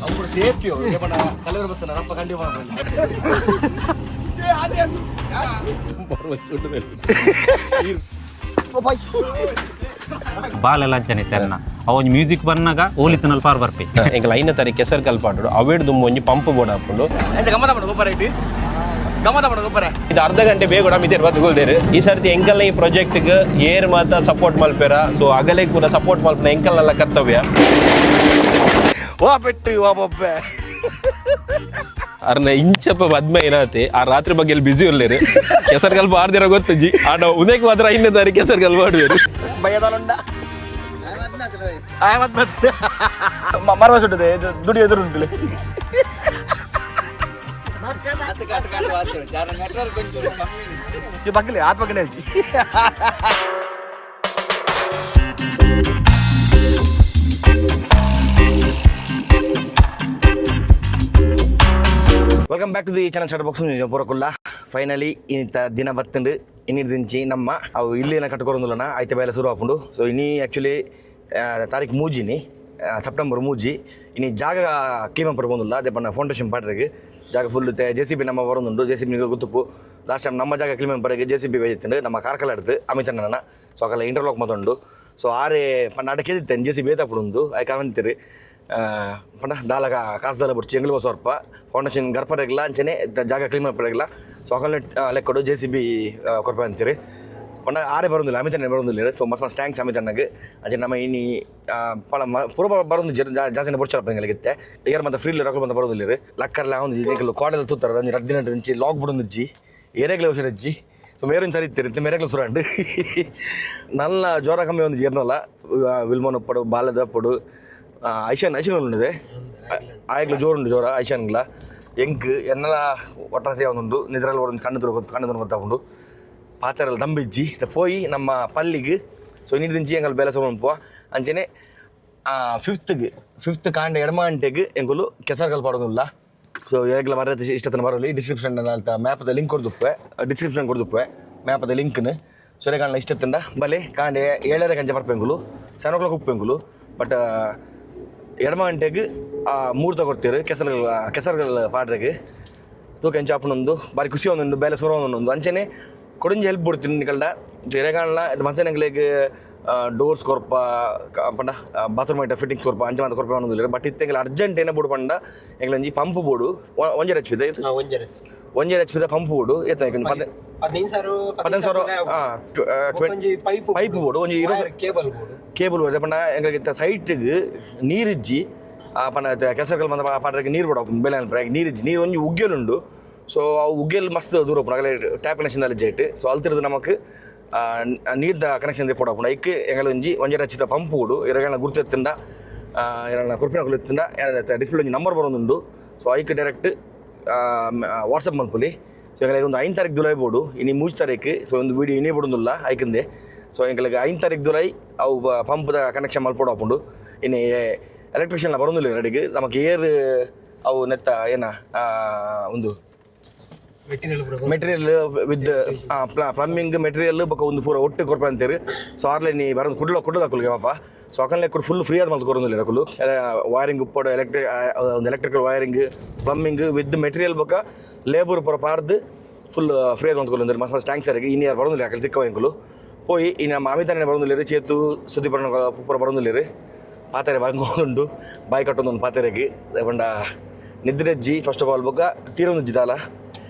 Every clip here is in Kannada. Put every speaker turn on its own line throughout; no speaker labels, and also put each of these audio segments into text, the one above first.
అప్పుడు సేఫ్టీ ఏమన్నా కలర్ వస్తున్నా రప్ప కంటి
ಬಾಲೆಲ್ಲ ಅಂಚನೆ ತೆನ್ನ ಅವನ್ ಮ್ಯೂಸಿಕ್ ಬಂದಾಗ ಓಲಿತನಲ್ ಪಾರ್ ಬರ್ಪಿ
ಎಂಕಲ್ ಐನ ತಾರೀ ಕೆಸರ್ ಕಲ್ಪಾಡು ಅವೇಡ್ ದುಮ್ಮ ಒಂಜಿ ಪಂಪ್ ಬೋರ್ಡ್ ಹಾಕೊಂಡು
ಗಮ್ಮತ ಮಾಡು ಗೊಬ್ಬರ ಇಟ್ಟು ಗಮ್ಮತ ಮಾಡು ಗೊಬ್ಬರ
ಇದು ಅರ್ಧ ಗಂಟೆ ಬೇಗ ಮಿತಿರ್ ಬದುಕೊಳ್ದೇರು ಈ ಸರ್ತಿ ಎಂಕಲ್ನ ಈ ಪ್ರಾಜೆಕ್ಟ್ಗೆ ಏರ್ ಮಾತ ಸಪೋರ್ಟ್ ಮಲ್ಪೇರ ಸೊ ಅಗಲೇ ಕೂಡ ಸಪೋರ್ಟ್ ಮಲ್ಪನ ಎಂಕಲ್ನೆಲ್ಲ ಕರ್ತವ್ಯ
ಓ ಪೆಟ್ಟು ಓ ಬೊಬ್ಬೆ
ಅರ್ನ ಇಂಚಪ್ಪ ಬದ್ಮ ಏನಾತಿ ಆ ರಾತ್ರಿ ಬಗ್ಗೆ ಬಿಸಿ ಇರ್ಲೇರು ಕೆಸರ್ ಕಲ್ಪ ಆಡ್ದಿರೋ ಗೊತ್ತಜ್ಜಿ ಆಡ ಉದಯಕ್ಕೆ ಮಾತ್ರ ಐದನೇ ತಾರೀಕು ಕೆಸರ್ ಕಲ್ಪ ಆಡುವರು
ಭಯದಲ್ಲುಂಡ ಮರವ ಸುಟ್ಟದೆ ದುಡಿ ಎದುರುಂಟು ಪಕ್ಕಲೆ ಆತ್ ಪಕ್ಕಲೆ ಹಚ್ಚಿ welcome back to the channel start box ಪೂರಕುಲ್ಲ ಫೈನಲಿ ಇಂಥ ದಿನ ಬತ್ತಂಡು ಇನ್ನಿಡ್ ದಿಂಚಿ ನಮ್ಮ ಅವು ಇಲ್ಲೇನ ಕಟ್ಕೊರೊಂದುಲ್ಲನ ಐತೆ ಬೇಲೆ ಶುರು ಹಾಕೊಂಡು ಸೊ ಇನ್ನಿ ಆ್ಯಕ್ಚುಲಿ ತಾರೀಕು ಮೂಜಿನಿ ಸೆಪ್ಟೆಂಬರ್ ಮೂಜಿ ಇನ್ನು ಜಾಗ ಕ್ಲೀನ್ ಬರ್ಬೋದಿಲ್ಲ ಅದೇ ಬಣ್ಣ ಫೌಂಡೇಶನ್ ಪಾಟ್ರಿಗೆ ಜಾಗ ಫುಲ್ JCB ನಮ್ಮ ಬರೋದುಂಡು JCB ನಿಮಗೆ ಗೊತ್ತುಪ್ಪು ಲಾಸ್ಟ್ ಟೈಮ್ ನಮ್ಮ ಜಾಗ ಕ್ಲೀನ್ ಬರೋಕ್ಕೆ JCB ಬೇಯ್ತಿಂಡು ನಮ್ಮ ಕಾರ್ಕಲ ಹಿಡ್ದು ಅಮಿತಣ್ಣನ ಸೊ ಅಕಲ್ಲ ಇಂಟರ್ಲಾಕ್ ಮಾತೊಂಡು ಸೊ ಆರೆ ಪಂಡ ಅಡಕ್ಕೆ ಎದಿತ್ತೇನೆ JCB ಏತಾಪುಡುಂದು ಆಯ್ಕೆ ಅಂತೀರಿ ಪಂಡ ದಾಲಗ ಕಾಸ್ದಲ್ಲ ಬಿಡ್ಚು ಎಂಗ್ಲು ಸ್ವಲ್ಪ ಫೌಂಡೇಶನ್ ಗರ್ಪರೆಗಿಲ್ಲ ಅಂಚನೆ ಜಾಗ ಕ್ಲೀನ್ ಮಾಡ್ಪರೆಗಿಲ್ಲ ಸೊ ಅಕಲ್ನ ಲೆಕ್ಕೊಡು JCB ಕೊರಪೆ ಅಂತೀರಿ ಪಂಡ ಆರೆ ಬರೋದಿಲ್ಲ ಅಮಿತಣ್ಣ ಬರೋದಿಲ್ಲ ಸೊ ಮಸ್ತ್ ಟ್ಯಾಂಕ್ಸ್ ಅಮಿತಣ್ಣಗೆ ಅಂಚೆ ನಮ್ಮ ಇನ್ನು ಪಳ ಪೂರ ಬರೋದು ಜಾಸ್ತಿ ಬುಡ್ಚಲ್ಪ ಹಿಂಗಲಿಗುತ್ತೆ ಏರ್ ಮತ್ತೆ ಫ್ರೀಲಿ ರೊಕ್ಕ ಬಂದ ಬರೋದಿಲ್ಲ ಲಕ್ಕರ್ಲ ಒಂದು ಈಗಲು ಕಾಡೆಲ್ಲ ತೂತಾರೆ ಒಂದು 2 ದಿನ ಹಂಚಿ ಲಾಕ್ ಬಿಡೊಂದಿಜ್ಜಿ ಏರೆಗ್ಲೆ ಹುಷಾರಜ್ಜಿ ಸೊ ಮೇರಿನ ಸರಿ ಇತ್ತಿರುತ್ತೆ ಮೇರೆಗ್ಲ ಸುರಂಡು ನಲ್ಲ ಜ್ವರ ಕಮ್ಮಿ ಒಂದು ಜೀರ್ನಲ್ಲ ವಿಲ್ಮೋನ್ ಒಪ್ಪಡು ಬಾಲದ ಅಪ್ಪಡು ಐಶಾನ್ ಉಂಡಿದೆ ಆಯ್ಗ್ಲ ಜೋರುಂಡು ಜ್ವರ ಐಶಾನ್ಗ್ಲ ಎಂಕ್ ಎನ್ನೆಲ್ಲ ಒಟ್ಟಾಸೆ ಒಂದು ನಿದ್ರಲ್ಲಿ ಒಂದು ಕಣ್ಣು ಗೊತ್ತಾಕೊಂಡು ಪಾತ್ರೆಲ್ಲ ದಂಬಿಜ್ಜಿ ಪೋಯಿ ನಮ್ಮ ಪಲ್ಲಿಗೆ ಸೊ ಇನ್ನಿಡ್ದಿಂಚಿ ಎಂಗಲ್ ಬೇಲೆ ಸೋಮಪ್ಪ ಅಂಚನೆ ಫಿಫ್ತ್ ಕಾಂಡ ಎಡಮ ಗಂಟೆಗೆ ಎಂಕುಲು ಕೆಸರು ಕಲ್ಪಾಡೋದಿಲ್ಲ ಸೊ ಈಗಲ ಬರ ಇಷ್ಟತನ ಬರೋಲಿ ಡಿಸ್ಕ್ರಿಪ್ಷನ್ ಅಂತ ಮ್ಯಾಪದ ಲಿಂಕ್ ಕೊಡ್ದುಪ್ಪೆ ಡಿಸ್ಕ್ರಿಪ್ಷನ್ ಕೊಡ್ದುಪ್ಪೆ ಮ್ಯಾಪದ ಲಿಂಕ್ನ ಸೊರೆ ಕಾಣ ಇಷ್ಟದಿಂದ ಬಲೆ ಕಾಂಡೆ 7:30 ಗಂಟೆ ಬರ್ಪೆಂಗುಲು 7 o'clock ಉಪ್ಪೆಂಗುಲು ಬಟ್ ಎಡಮ ಗಂಟೆಗೆ ಮೂರ್ತ ಕೊಡ್ತೀರಿ ಕೆಸರುಗಳ ಪಾಡ್ರೆಗೆ ತೂಕ ಎಂಚ ಹಾಪನೊಂದು ಬಾರಿ ಖುಷಿ ಒಂದೊಂದು ಬೇಲೆ ಸುರ ಒಂದೊಂದು ಅಂಚನೆ ಕೊಡಂಜಿ ಹೆಲ್ಪ್ ಬಿಡ್ತೀನಿ ನಿಕಲ್ಡ ಎರೆಗಾಣಲ ಇದು ಮಸನೆಗಳಿಗೆ ಡೋರ್ಸ್ ಕೊರಪ ಪಂಡ ಬಾತ್ರೂಮ್ ಐಟ ಫಿಟ್ಟಿಂಗ್ಸ್ ಕೊರಪ ಅಂಚೆ ಮಾತ ಕೊರಪ ಅನ್ನೋದಿಲ್ಲ ಬಟ್ ಇತ್ತೆಂಗೆಲ್ಲ ಅರ್ಜೆಂಟ್ ಏನೇ ಬೋಡು ಪಂಡ ಎಂಗ್ಲಂಜಿ ಪಂಪ್ ಬೋಡು 1 HP ಇದೆ 1 HP ಪಂಪ್ ಬೋಡು ಎತ್ತ 15,000 ಪೈಪ್ ಬೋಡು ಒಂದು ಕೇಬಲ್ ಬೋಡು ಪಂಡ ಎಂಗಳಿಗೆ ಸೈಟ್ಗೆ ನೀರಿಜ್ಜಿ ಪಂಡ ಕೆಸರುಗಳು ಬಂದ ಪಾಟ್ರಿಗೆ ನೀರು ಬೋಡ ಬೆಲೆ ನೀರಿಜ್ಜಿ ನೀರು ಒಂಜಿ ಉಗ್ಗೆಲುಂಡು ಸೊ ಆ ಉಗ್ಗೆಲ್ ಮಸ್ತ್ ದೂರ ಆಗಲೇ ಟ್ಯಾಪ್ ಕನೆಕ್ಷನ್ ಜೈಟ್ ಸೊ ಅಲ್ತಿರೋದು ನಮಗೆ ನೀರ್ದ ಕನೆಕ್ಷನ್ ಪೋಡಪ್ಪು ಐಕ್ ಎಂಗಲ ಒಂಜಿ 1 HP ಪಂಪ್ ಬೋಡು ಎರಗಣ ಗುರುತೆತ್ತಿಂದ ಎರಗಣ ಕುರ್ಪಿನ ಕುಲಿತ್ತಿಂದ ಡಿಸ್ಪ್ಲೇ ಒಂಜಿ ನಂಬರ್ ಬರೋದುಂಡು ಸೊ ಐಕ್ ಡೈರೆಕ್ಟ್ ವಾಟ್ಸಪ್ ಮಲ್ಪುಲಿ ಸೊ ಎಂಗಳಿಗೆ ಒಂದು 5 ತಾರೀಕು ಜುಲೈ ಬೋಡು ಇನ್ನು 3 ತಾರೀಕು ಸೊ ಒಂದು ವೀಡಿಯೋ ಇನ್ನೇ ಬಿಡೋದಿಲ್ಲ ಐಕಂದೆ ಸೊ ಎಂಗಳಿಗೆ 5 ತಾರೀಕು ಜುಲೈ ಅವು ಪಂಪ್ದ ಕನೆಕ್ಷನ್ ಮಲ್ಪೋಡು ಹಾಕೊಂಡು ಇನ್ನು ಎಲೆಕ್ಟ್ರಿಷಿಯನ್ ಬರೋದಿಲ್ಲ ರೆಡಿಗೆ ನಮಗೆ ಏರ್ ಅವು ನೆತ್ತ ಏನ ಒಂದು ಮೆಟೀರಿಯಲ್ ವಿತ್ ಪ್ಲಂಬಿಂಗ್ ಮೆಟೀರಿಯಲ್ ಬೊಕ್ಕ ಒಂದು ಪೂರ ಒಟ್ಟು ಕೊರಪೆ ಅಂತೀರಿ ಸೊ ಆರ್ಲೆ ನೀ ಬರೋದು ಕುಡ್ಲು ಹಾಕಲ್ಗೆ ಪಾಪ ಸೊ ಅಕಲ್ಲೆ ಕೂಡ ಫುಲ್ ಫ್ರೀ ಆದ ಮಲ್ತು ಕೊರೋದಿಲ್ಲ ರಕುಲು ವೈರಿಂಗ್ ಉಪ್ಪಡು ಒಂದು electrical wiring plumbing with material ಬೊಕ್ಕ ಲೇಬರ್ ಪೂರ ಪಾಡ್ದು ಫುಲ್ ಫ್ರೀ ಆದ ಮಲ್ತ್ಕೊಳ್ಳಿ ಮಸ್ತ್ ಟ್ಯಾಂಕ್ಸ್ ಸರಿಗೆ ಇನ್ನು ಯಾರು ಬರೋದಿಲ್ಲ ಯಾಕೆ ತಿಕ್ಕ ಎಂಕುಲು ಪೋಯಿ ಇನ್ನು ನಮ್ಮ ಅಮಿತಾನೆ ಬರೋದಿಲ್ಲ ಚೇತು ಸುದ್ದಿಪರ್ಣ ಪೂರ ಬರೋದಿಲ್ಲ ಪಾತ್ರೆ ಬಂಗೊಂಡು ಬಾಯಿ ಕಟ್ಟೊಂದು ಪಾತ್ರೆಗೆ ಬಂಡ ನಿದ್ರೆಜ್ಜಿ ಫಸ್ಟ್ ಆಫ್ ಆಲ್ ಬೊಕ್ಕ ತೀರೊಂದು ದಾಲ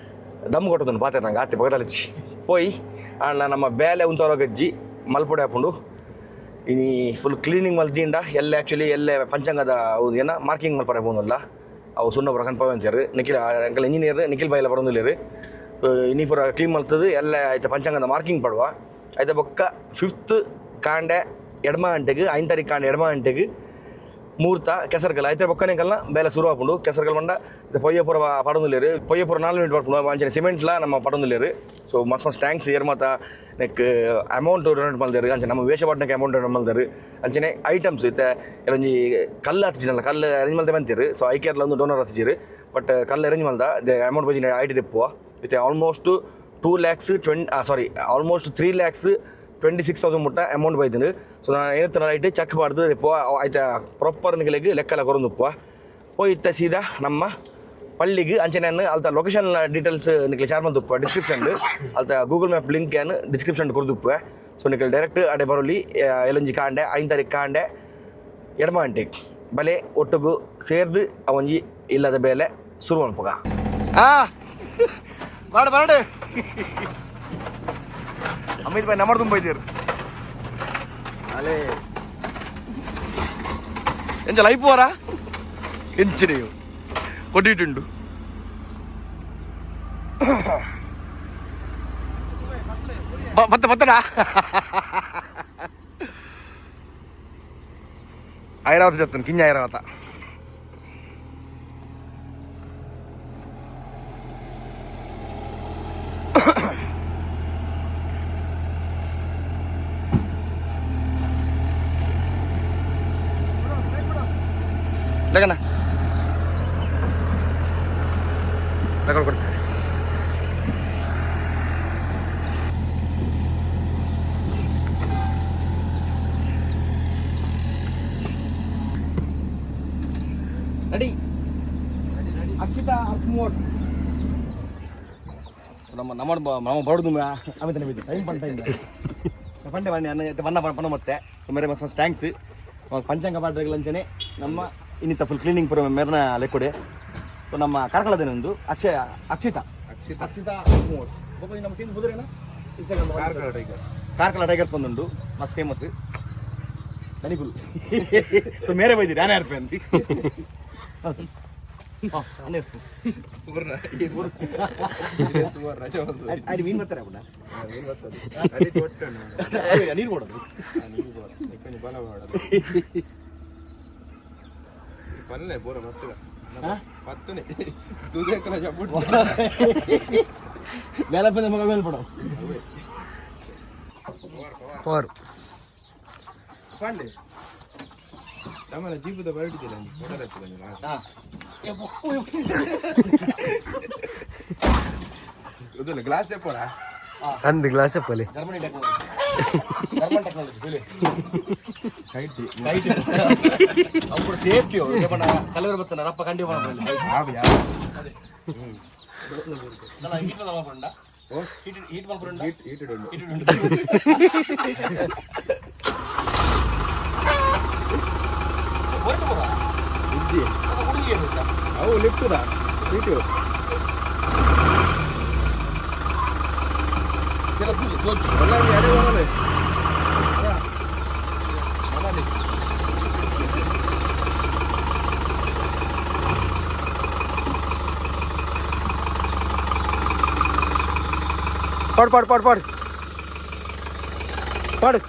ದಮ್ ಕೊಟ್ಟೊಂದು ಪಾತ್ರೆ ನಂಗೆ ಆತಿ ಬಗದಲ್ಲಿಚ್ಚಿ ಪೋಯಿ ಅಣ್ಣ ನಮ್ಮ ಬೇಲೆ ಉಂತವರಗಜ್ಜಿ ಮಲ್ಪೊಡೆ ಹಾಕೊಂಡು ಇನ್ನು ಫುಲ್ ಕ್ಲೀನಿಂಗ್ ಮಲ್ದಿಂದ ಎಲ್ಲ ಆ್ಯಕ್ಚುಲಿ ಎಲ್ಲೇ ಪಂಚಾಂಗದ ಅವು ಏನ ಮಾರ್ಕಿಂಗ್ ಮಲ್ಪರೆ ಹೋಗೋದಿಲ್ಲ ಅವು ಸುಣ್ಣ ಬರ ಕನ್ಫರ್ಮ್ ಅಂತಾರೆ ನಿಖಿಲ್ ಅಂಕಲ್ ಇಂಜಿನಿಯರ್ ನಿಖಿಲ್ ಬಾಯಿಲ್ಲ ಬರೋದಿಲ್ಲ ರೀ ಇನ್ನಿ ಪೂರ ಕ್ಲೀನ್ ಮಲ್ತದ್ದು ಎಲ್ಲ ಆಯ್ತು ಪಂಚಾಂಗದ ಮಾರ್ಕಿಂಗ್ ಪಡುವ ಆಯ್ತು ಬೊಕ್ಕ 5th ಕಾಂಡೆ ಎಡಮ ಗಂಟೆಗೆ 5 ತಾರೀಕು ಕಾಂಡೆ ಎಡಮ ಗಂಟೆಗೆ ಮೂರ್ತ ಕೆಸರುಗಲ್ ಐತೆ ಬೊಕ್ಕನೆಗಲ್ನ ಬೇಲೆ ಶುರು ಹಾಕೊಂಡು ಕೆಸರುಗಲ್ ಬಂಡ ಇದು ಪೊಯ್ಯಪುರ ಪಡೊಂದಿಲ್ಲೇರು ಪೊಯ್ಯಪುರ 4 ಮಿನಿಟ್ ಪಡ್ಕೊಂಡು ಅಂಚನೆ ಸಿಮೆಂಟ್ಲ ನಮ್ಮ ಪಡೊಂದಿಲ್ಲೇರು ಸೊ ಮಸ್ತ್ ಟ್ಯಾಂಕ್ಸ್ ಏರ್ ಮಾತ ನೆಕ್ ಅಮೌಂಟ್ ಡೊನೇಟ್ ಮಲ್ದೇರು ಅಂಚೆ ನಮ್ಮ ವೇಷ ಪಾಟ್ನಕ್ಕೆ ಅಮೌಂಟ್ ಡೊನೇಟ್ ಮಲ್ದೇರು ಅಂಚನೆ ಐಟಮ್ಸ್ ಇತ್ತೆ ಎಲ್ಲೊಂಜಿ ಕಲ್ಲು ಹತ್ತಿನಲ್ಲ ಕಲ್ಲು ಅರೇಂಜ್ ಮಲ್ತೆ ಬಂತೀರಿ ಸೊ ಐಕೇರ್ಲ ಒಂದು ಡೋನರ್ ಹತ್ತಿರಿ ಬಟ್ ಕಲ್ಲು ಅರೇಂಜ್ ಮಲ್ದ ಅಮೌಂಟ್ ಬಗ್ಗೆ ಐಟಿ ತೆಪ್ಪುವ ಇತ್ತೆ ಆಲ್ಮೋಸ್ಟ್ 3 lakhs 26,000 ಮುಟ್ಟ ಅಮೌಂಟ್ ಬೈತೀನಿ. ಸೊ ನಾನು ಏನಂತ ಐಟು ಚೆಕ್ ಮಾಡ್ದು ಪೋ ಆಯ್ತಾ ಪ್ರಾಪರ್ ನಿಗಳಿಗೆ ಲೆಕ್ಕ ಕೊರೊಂದುಪ್ಪ ಹೋಯ್ತ ಸೀದಾ ನಮ್ಮ ಪಳ್ಳಿಗೆ ಅಂಚನೆ ಅಲ್ತ ಲೊಕೇಶನ್ ಡೀಟೇಲ್ಸ್ ನಿಮಗೆ ಶೇರ್ ಮಾಡ್ದುಪ್ಪ ಡಿಸ್ಕ್ರಿಪ್ಷನ್ ಅಲ್ತ ಗೂಗಲ್ ಮ್ಯಾಪ್ ಲಿಂಕ್ ಏನು ಡಿಸ್ಕ್ರಿಪ್ಷನ್ ಕೊಡ್ದುಪ್ಪ. ಸೊ ನಿಮಗೆ ಡೈರೆಕ್ಟ್ ಅಡೆ ಬರೋಲಿ ಎಲ್ಲೊಂಜಿ ಕಾಂಡೆ 5 ತಾರೀಕು ಕಾಂಡೆ ಎಡಮ ಅಂಟೆ ಬಲೆ ಒಟ್ಟಿಗೂ ಸೇರ್ದು ಅವೊಂಜಿ ಇಲ್ಲದ ಬೇಲೆ ಶುರು ಅನ್ಪಗ ಬಾಡ ಬಾಡ ಅಮಿತ್ ಭಾಯ್ ನಮ್ಮದು ಬೈದಿರು ಅಲೇ ಎಂಚ ಲೈಫ್ ವರ ಎಂಚಿನೆಯು ಕೊಟ್ಟಿಟ್ಟುಂಡು ಮತ್ತಡ ಐರಾವತ చెప్తాను కింద ఐరావత లేకనా లేక కొడు ರೆಡಿ ಅಕ್ಷಿತಾ ಅರ್ಮೋಟ್ಸ್ ನಮ್ಮ ಬರೋದು ಆಮೇಲೆ ನಮಗೆ ಟೈಮ್ ಪಂಡೆ ಬನ್ನಿ ಅನ್ನ ಬಣ್ಣ ಪಣ ಮತ್ತೆ ಮೇರೆ ಮಸ್ ಟ್ಯಾಂಕ್ಸ್ ಪಂಚಾಂಗ ಪಾಡ್ರೆಗಳಂಚನೆ ನಮ್ಮ ಇನ್ನಿತ್ತ ಫುಲ್ ಕ್ಲೀನಿಂಗ್ ಪುರ ಮೇರ್ನ ಲೆಕ್ಕೊಡೆ ಸೊ ನಮ್ಮ ಕಾರ್ಕಳದೇನೊಂದು ಅಕ್ಷಿತಾ ಅರ್ಮೋಟ್ಸ್ ನಮ್ಮ ಟೀಮ್ ಬುದುರೇನ ಕಾರ್ಕಳ ಟೈಗರ್ಸ್ ಬಂದುಂಡು ಮಸ್ತ್ ಫೇಮಸ್ ದನಿಗುಲ್ ಸೊ ಮೇರೆ ಬೈದಿರಿ ನಾನೇ ಇರ್ಪೆ ಅಂತ ಮೀನು ಬರ್ತಾರೆ ನೀರು ಕೊಡೋದು
ಪಲ್ಲೆ ಬೋರ ಮತ್ತನೆ
ಮೇಲೆ ಬಂದ ಮಗ ಮೇಲೆ ಪಡೋ
ಪವರ್ ಪಾಂಡೆ ನಮ್ಮನ ಜೀಪದ ಬರಡಿದಿಲ್ಲ ಇದಲ್ಲ ಗ್ಲಾಸ್ ಎಪ್ಪರ
ಅಂದು ಗ್ಲಾಸ್ ಎಪ್ಪಲಿ
ಜರ್ಮನ್ ಟೆಕ್ನಾಲಜಿ ಅప్పుడు ಸೇಫ್ಟಿ ಏಮన్నా ಕಲವರ ಬತ್ತನ ರಪ್ಪ ಕಂಡಿ ಮಾಡಬಹುದು ಹೀಟ್ ಮಾಡ್ಕೊಂಡ ಹೀಟ್ ಮಾಡ್ಕೊಂಡ ಹೀಟ್
ಅವು ಲಿಫ್ಟ್ದ ಹೀಟು ಎಡೆ ಹೋಗಲೆ
ಪಾಡು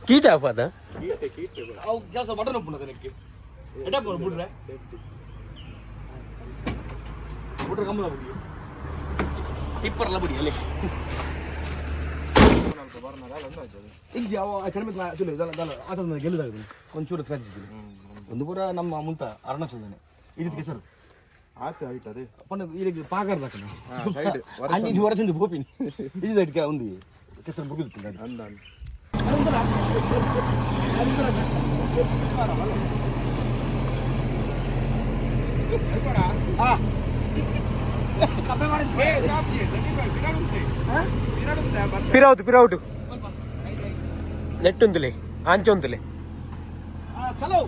ಕೀಟ ಆಫ್ ಅದ
ಅವು ಕೆಲಸ ಬಟನ್ ಒಪ್ಪುಂಡು ಅದಕ್ಕೆ ಎಡೆ ಬಿಡ್ರೆ ಬಿಟ್ರೆ ಕಮ್ಮಲ ಬಿಡಿ ಟಿಪ್ಪರ್ಲ ಬಿಡಿ ಅಲ್ಲಿ ಈಗ ಯಾವ ಸೆರಮಿಕ್ ಆತನ ಗೆಲ್ಲುದಾಗಿದೆ ಒಂಚೂರು ಸ್ಕ್ರಾಚ್ ಇದ್ದೀನಿ ಒಂದು ಪೂರ ನಮ್ಮ ಮುಂತ ಅರುಣಾಚಲದನೆ ಇದಕ್ಕೆ ಸರ್
ಆತ ಹೈಟ್ ಅದೇ
ಪಂಡ ಇದಕ್ಕೆ ಪಾಕರ್ದಾಕ
ಸೈಡ್
ಅಂಜಿ ಹೊರಚಂದು ಬೋಪಿನಿ ಇದು ಅದಕ್ಕೆ ಒಂದು ಕೆಸರು ಮುಗಿದು
ಅಂದ
ಪಿರೌಟು ನೆಟ್ಟುಂತಲೆ ಆಂಚೊಂತಲೆ
ಚಲೋ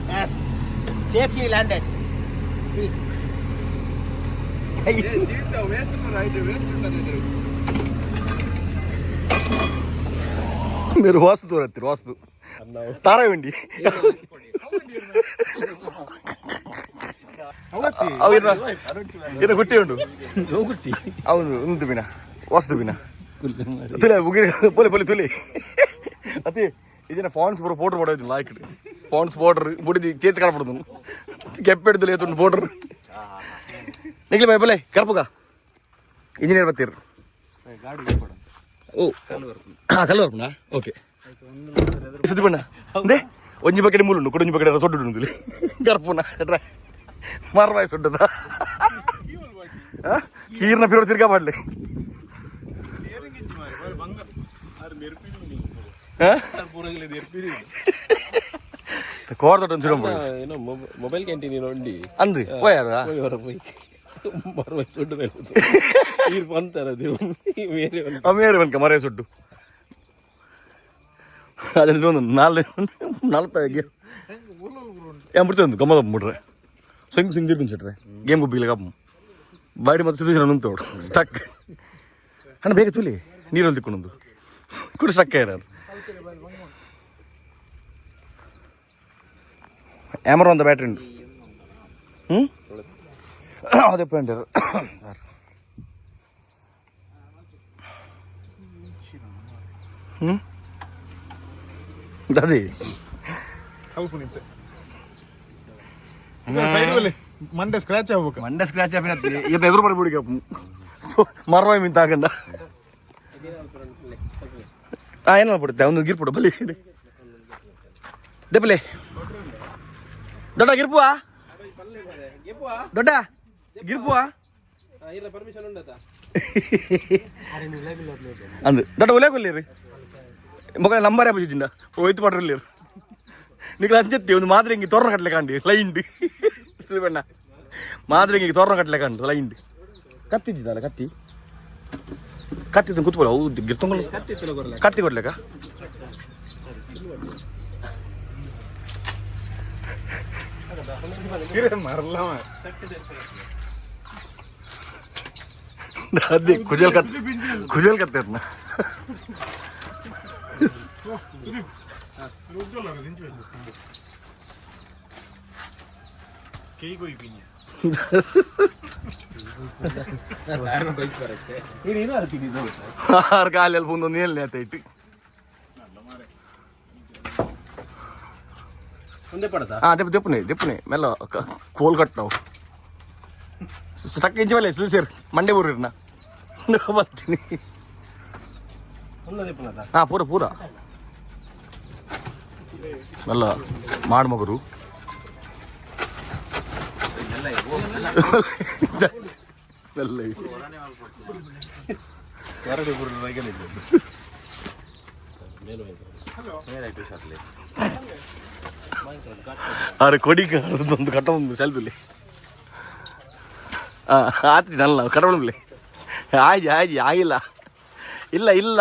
Yes. Safely landed. Please.
మీరు వాస్తు తోరత్తి వాస్తు తారావండి గుట్టి ఉండు అవును ఉంది పిన వస్తు పిన ತುಲೆ ಮುಗಿರಿ ಪೊಲೆ ಪೊಲೆ ತುಲೆ ಅತಿ ಇದನ್ನ ಫಾನ್ಸ್ ಬರೋ ಪೌಡರ್ ಪಡೋದು ಲಾಯ್ಕ್ ಫಾನ್ಸ್ ಪೌಡರ್ ಬುಡಿದಿ ಚೇತಿ ಕಳಪಡದು ಕೆಪ್ಪೆಡ್ದು ಲೇತುಂಡು ಪೌಡರ್ ನಿಗ್ಲಿ ಬೈ ಪೊಲೆ ಕರ್ಪುಗ ಇಂಜಿನಿಯರ್ ಬತ್ತೀರ್ ಓ ಕಲ್ಲು ಬರ್ಪುನಾ ಓಕೆ ಸುದ್ದಿ ಬಣ್ಣ ಅಂದೆ ಒಂಜಿ ಬಕೆಟ್ ಮೂಲುಂಡು ಕೊಡೊಂಜಿ ಬಕೆಟ್ ಸೊಡ್ಡು ಕರ್ಪುನ ಮಾರ್ವಾಯ್ ಸೊಡ್ಡದ ಕೀರ್ನ ಪಿರೋಡ್ ತಿರ್ಗಾ ಮಾಡ್ಲಿ ಕೋರ್ದೊಟ್ಟು ಒಂದು
ಏನೋ ಮೊಬೈಲ್ ಕ್ಯಾಂಟೀನ್ ನೋಡಿ
ಅಂದು ಹೋಯಾರ
ಹೋಗಿ ಮರವ ಸುಟ್ಟು ನೀರು ಬಂತಾರ
ಮೇರೆ ಬನ್ಕ ಮರೆ ಸುಟ್ಟು ಅದ್ರಲ್ಲಿ ಒಂದು ನಾಲ್ಕು ಬಿಡ್ತೇವೆ ಒಂದು ಗಮ್ಮದ ಬಿಡ್ರೆ ಸಂಗ್ ಸಿಂಗ್ ತಿರ್ಗಿಸಿಟ್ರೆ ಗೇಮ್ ಗುಬ್ಬಿಲ್ಲ ಕಪ್ಪು ಬಾಡಿ ಮತ್ತೆ ಸುದ್ದಿ ನಿಂತೋಡು ಸ್ಟಕ್ ಅಣ್ಣ ಬೇಗ ತುಲಿ ನೀರಲ್ಲಿ ತಿಕ್ಕೊಂಡೊಂದು ಕೂಡ ಸ್ಟಕ್ ಇರೋದು ಆ್ಯಮರ ಒಂದು ಬ್ಯಾಟ್ರಿ ಉಂಟು ಅದೇ ಪಾಯಿಂಟ್ ಅದೇ
ಮಂಡೆ ಸ್ಕ್ರಾಚ್ ಆಗ್ಬೇಕು
ಮಂಡೆ ಸ್ಕ್ರಾಚ್ ಆಗ್ಬಿಡತ್ತೆ ಇವತ್ತು ಎದುರು ಬರ್ಬಿಡಿ ಕಪ್ಪು ಸೊ ಮರವಾಯ್ ಮಿಂತ ಹಾಕಂಡ ಏನಲ್ಲ ಬಿಡುತ್ತೆ ಅವನು ಗಿರ್ಬಿಡು ಬಲಿ ದೆಪ್ಪಲೆ ದೊಡ್ಡ ಗಿರ್ಪುವಾ ದೊಡ್ಡ ಗಿರ್ಪುವಾ ಅಂದು ದೊಡ್ಡ ಒಲೆ ಕೊಲ್ಲಿರಿ ಮೊಗ ನಂಬರೇ ಬುಜಿಂದ ಒಯ್ತು ಮಾಡ್ರಲ್ಲಿರು నీకు లంచెత్తి ఉంది మాదిరింగి తోరణ కట్టలేకండి లైండి చూపెಣ್ಣ మాదిరింగి తోరణ కట్టలేకండి లైండి కత్తి ఇచ్చిదాల కత్తి కత్తి కూతుపోలే అవు గిర్తంగలు కత్తి కొట్టలేక అదే కుజల్ కత్తేర్నా ಆರು ಕಾಲಲ್ಲಿ ಬಂದೊಂದು ಏಳನೇ ಆಯ್ತು ದೆಪ್ಪನೆ ಮೆಲ್ಲ ಕೋಲ್ ಕಟ್ಟವು ತಕ್ಕ ಇಂಚಿ ಮೇಲೆ ಸೇರಿ ಮಂಡೆ ಊರಿರ್ನ ಬರ್ತೀನಿ ಪೂರ ಪೂರ ಮೆಲ್ಲ ಮಾಡು ಮಗರು ಅರೆ ಕೊಡಿ ಒಂದು ಕಟ್ಟ ಒಂದು ಸೆಲ್ಫಿಲಿ ಆತಿ ನಲ್ಲ ಕಟ್ಟಬಿಡ್ಲಿ ಆಯ್ತು ಆಯ್ತು ಆಗಿಲ್ಲ ಇಲ್ಲ ಇಲ್ಲ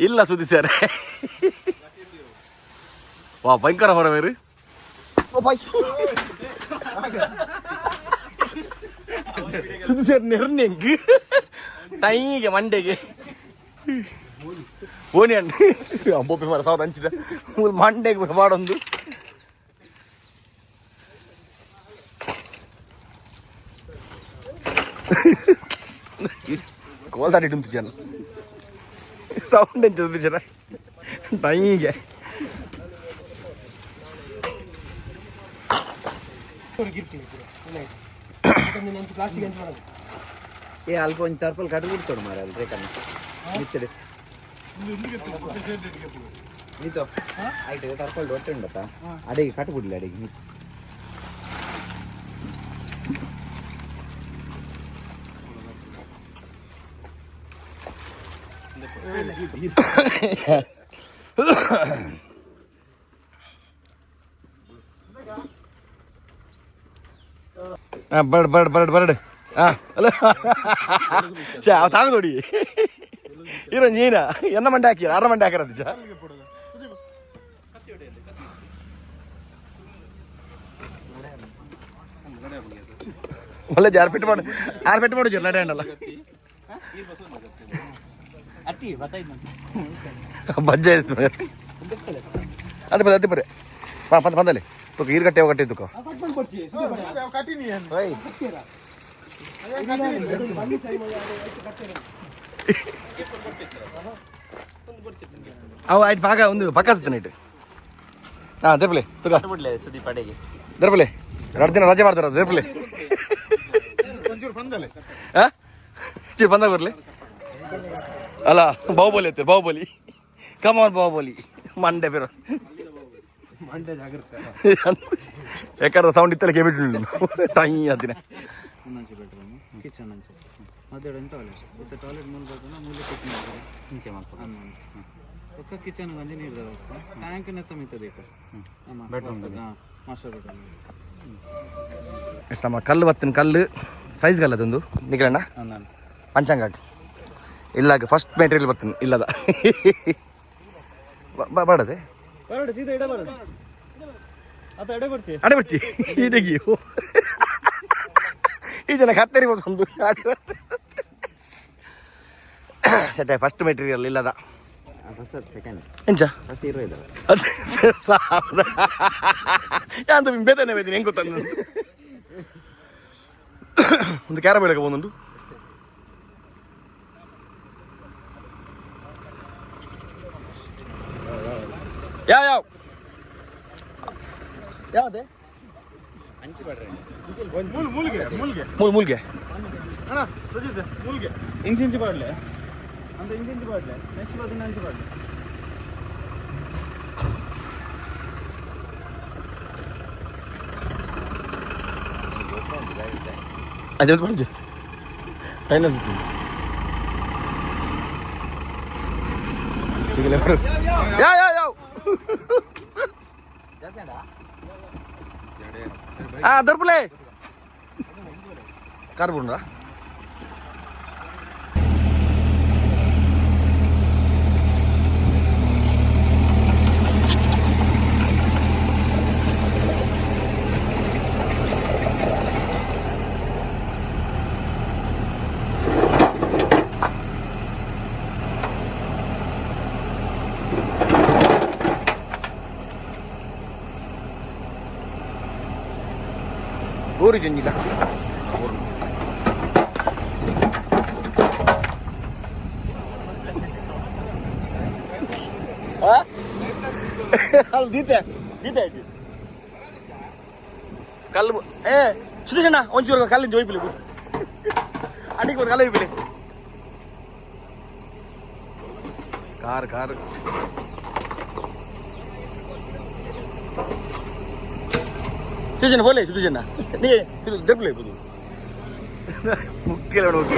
ಇಲ್ಲ ಸುದ್ದಿ ಸರ್ ವಾ ಭಯಂಕರ ಹೊರ ಬೇರು ಸುದ್ದಿ ಸರ್ ನೆರ್ನೆಂಗ್ ಟೈಗೆ ಮಂಡೆಗೆ ಓನಿ ಅಣ್ಣ ಅಂಬೋಪಿ ಮರ ಸಾವ್ದು ಹಂಚಿದ ಮಂಡೆಗೆ ಮಾಡೊಂದು ಕೋಲ್ದಾಡಿಟ್ಟು ಜನ ಸೌಂಡ್ ಎಂಚದು ಜನ ಟೈಗೆ
ಏ ಅಲ್ಪ ಒಂದು ತರ್ಪಲ್ ಕಟ್ಟು ಬಿಡ್ತಾడు ಮಾರ ಅಲ್ಲಿ ರೇಖನ್ನ ನಿತ್ತಡೆ ನೀತು ಆಯ್ತು ತರ್ಪಲ್ ಒಟ್ಟೆ ಉಂಡತ್ತಾ ಅಡಿಗೆ ಕಟ್ಟು ಬಿಡ್ಲಿ ಅಡಿಗೆ ನೀತು
ಬರ್ಡ್ ಅಲ್ಲ ತಾಂಗ್ ನೋಡಿ ಇರೋ ನೀನ ಎನ್ನ ಮಂಡೆ ಹಾಕಿ ಅರ ಮಂಡೆ ಹಾಕಿರೋದು ಮళ్ళీ ಯಾರು ಪೆಟ್ಟು ಮಾಡಿ ಲಾಟೆ ಹಣ್ಣಲ್ಲ ಬಜ್ಜ ಆಯ್ತು ಅದೇ ಬರ ಅದೇ ಬರೇ ಪಂದಲ್ಲಿ ತುಕ ಈರ್ಗಟ್ಟೆ ಹೋಗಟ್ಟೆ ತುಕ ಅವು ಆಯ್ತು ಭಾಗ ಒಂದು ಪಕ್ಕ ಸಿಗ್ತಾನೆ ಇಟ್ಟು ಹಾಂ ದರ್ಪಲೆ ತುಕ
ಸುದೀಪ್ ಅಡೆಗೆ
ದರ್ಪಲೆ 2 ದಿನ ರಜೆ ಮಾಡ್ತಾರ ದರ್ಪಲೆ ಹಾಂ ಬಂದಾಗ ಬರ್ಲಿ ಅಲ್ಲ ಬಾಹುಬಲಿ ಐತೆ ಬಾಹುಬಲಿ ಕಮಾನ್ ಬಾಹುಬಲಿ ಮಂಡೆ ಬೇರೆ ಯಾಕಂದ್ರೆ ಸೌಂಡ್ ಇತ್ತಲ್ಲ ಕೇಬಿಟ್ಟು ಟೈ ಅಂತಿನ
ಕಿಚನ್ ಅಂಚೆ ಮಧ್ಯಾಹ್ನ ಟಾಯ್ಲೆಟ್ ಮತ್ತೆ ಟಾಯ್ಲೆಟ್ ಮೂಲಕ ಮೂಲೆ ಕಿಚನ್ ಇಂಚೆ ಮಾಡ್ತಾರೆ ಒಕ್ಕ ಕಿಚನ್ ಗಂಜಿ ನೀರು ವ್ಯವಸ್ಥೆ ಟ್ಯಾಂಕ್ ನೆತ್ತ ಮಿತ್ತದ ಬೆಡ್ರೂಮ್ ಮಾಸ್ಟರ್ ಬೆಡ್ರೂಮ್
ಎಷ್ಟು ನಮ್ಮ ಕಲ್ಲು ಬತ್ತಿನ ಕಲ್ಲು ಸೈಜ್ ಕಲ್ಲು ಅದೊಂದು ನಿಖಿಲಣ್ಣ ಪಂಚಾಂಗ ಇಲ್ಲ ಫಸ್ಟ್ ಮೆಟೀರಿಯಲ್ ಬರ್ತೀನಿ ಇಲ್ಲದ ಬಾಡದೆ ಅಡೆ ಬರ್ತಿ ಇದೀಗಿ ಈ ಜನ ಕತ್ತರಿ ಒಂದು ಸೆಟ್ ಫಸ್ಟ್ ಮೆಟೀರಿಯಲ್ ಇಲ್ಲದ
ಫಸ್ಟ್ ಸೆಕೆಂಡ್
ಎಂಚ
ಫಸ್ಟ್ ಹೀರೋ ಇದ್ದಾರೆ
ಅಂತ ಬೇತನೆ ಬೇತೀನಿ ಹೆಂಗೆ ಗೊತ್ತ ಒಂದು ಕ್ಯಾರ ಬೇಡಕ ಒಂದೊಂದು ಯಾವ ಯಾವುದೇ ಮೂಲ್ಗೆ
ಇಂಚು ಪಾಡ್ಲೆ ಅಂತ ಇಂಚು ಪಾಡ್ಲೆ ನೆಕ್ಸ್ಟ್ ಬದಿನ ಅಂಚು ಪಾಡ್ಲೆ
ಅದೇ ಬಂದು ಟೈಮ್ ಸಿಗ್ತೀನಿ ಯಾವ ದರ್ಪಲೆ ಕಾರ್ ಬಂದ ಊರಿ ಜಂಜಿಲ್ಲ ಕಲ್ಲು ಸುದೇಶಣ್ಣ ಒಂಚೂರು ಕಲ್ಲಿಂದ ಜೋಯ್ಪಿಲಿ ಅಡಿಗೆ ಬಂದು ಕಲ್ಲ ಇರ್ಪಿಲಿ ಕಾರ್ ಸುದೇಶಣ್ಣ ಬೋಲೆ ಸುದೇಶಣ್ಣ ನೀ ಇದು ದರ್ಪಲೆ ಬುದು ಮುಖ್ಯ ನೋಡ್ಲಿ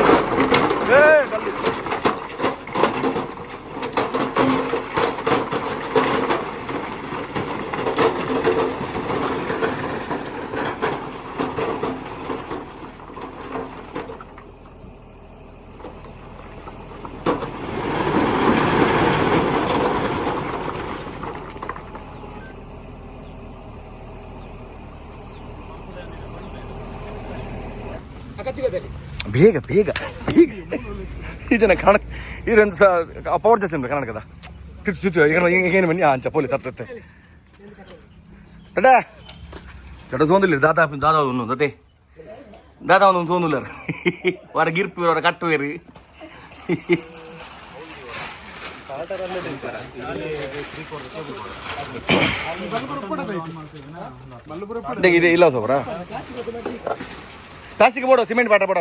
ಬೇಗ ಬೇಗ ಬೇಗ ಇದನ್ನ ಕನ್ನಡ ಇದೊಂದು ಪವರ್ ಜಾಸ್ತಿ ಉಂಟು ಕನ್ನಡಕದ ಏನು ಬನ್ನಿ ಅಂಚ ಪೊಲೀಸ್ ಹತ್ತತ್ತೆ ತಡ ತಡ ತೋಂದಿಲ್ಲ ದಾದಾ ಒಂದು ದತೆ ದಾದಾ ಒಂದು ತೋಂದಿಲ್ಲ ವಾರ ಗಿರ್ಪಿ ಅವರ ಕಟ್ಟುವೇರಿ ಇದೆ ಇಲ್ಲ ಸೋಬ್ರಾ ಪ್ಲಾಸ್ಟಿಕ್ ಬೋರ್ಡು ಸಿಮೆಂಟ್ ಬಾಟ ಬೋಡ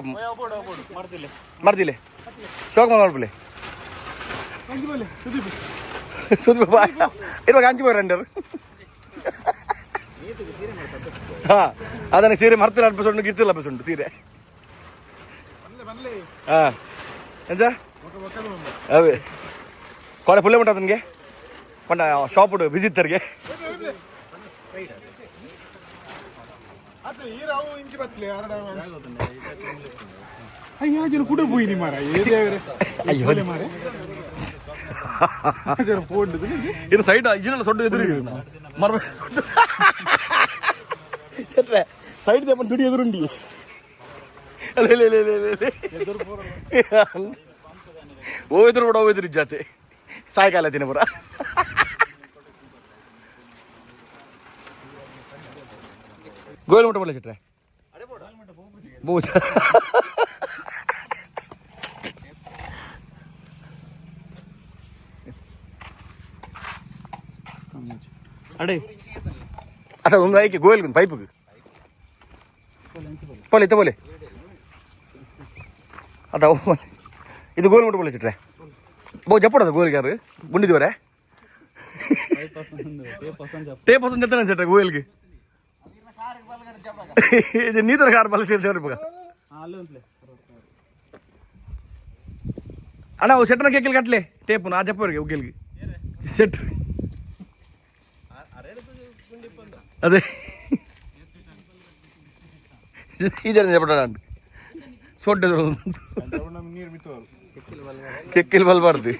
ಮಾಡ್ತಿಲ್ಲ ಶೋಕ ಮಾಡ್ಬಿಲೆ ಇರುವಾಗ ಹಂಚಿ ಬೋರ್ ರಂಡರ್ ಹಾಂ ಅದನ್ನು ಸೀರೆ ಮರ್ತಿಲ್ಲ ಅನ್ಪಿಸುಂಟು ಗಿರ್ತಿಲ್ಲ ಅನ್ಪಿಸುಂಟು ಸೀರೆ ಹಾಂ ಎಂಜ ಅವೇ ಕೊಳೆ ಪುಲ್ಲೆ ಉಂಟು ಅದನಿಗೆ ಪಂಡ ಶಾಪ್ ಉಂಟು ವಿಸಿತ್ತರ್ಗೆ
ಕೂಡ പോയി മാറ
ಇನ್ನು ಸೈಡ್ ಇಜಿನಲ್ಲ ಸೊಡ್ಡು ಎದುರು ಮರ ಸೈಡ್ ದುಡಿ ಎದುರುಂಡಿ ಹೋಯ್ದ್ರು ಕೂಡ ಹೋಯ್ದ್ರು ಜಾತೆ ಸಾಯಂಕಾಲ ದಿನ ಬರ ಗೋಲ್ ಮುಟ್ಟ ಬೋಲೆ ಚಿಟ್ರೆ ಬೋಚ
ಅಡೆ
आता ಒಂದು ಐಕೆ ಗೋಲ್ ಪೈಪ್ ಬೋಲೆ ಇತ್ತ ಬೋಲೆ ಅದ ಇದು ಗೋಲ್ ಮುಟ್ಟ ಬೋಲೆ ಚಿಟ್ರೆ ಬೋ ಜಪ್ಪಡದ ಗೋಲ್ಗೆ ಯಾರು ಗುಂಡಿದವರೆ ಟೇಪ್ ಪಸಂದ್ ಜತ್ತನ ಚಿಟ್ರೆ ಗೋಲ್ಗೆ ನೀ ತರ ಕಾರ್ ಬಲ ಸೇರಿ ಬಗ ಅಣ್ಣ ಅವು ಸೆಟ್ನ ಕೇಕಿಲ್ ಕಟ್ಲೆ ಟೇಪ್ ನಾ ಜಪ್ಪವರಿಗೆ ಉಗ್ಗಿಲ್ಗೆ ಸೆಟ್ ಅದೇ ಈ ಜನ ಜಪಡ ಸೊಡ್ಡದ್ರು ಕೆಕ್ಕಿಲ್ ಬಲ್ಬಾರ್ದು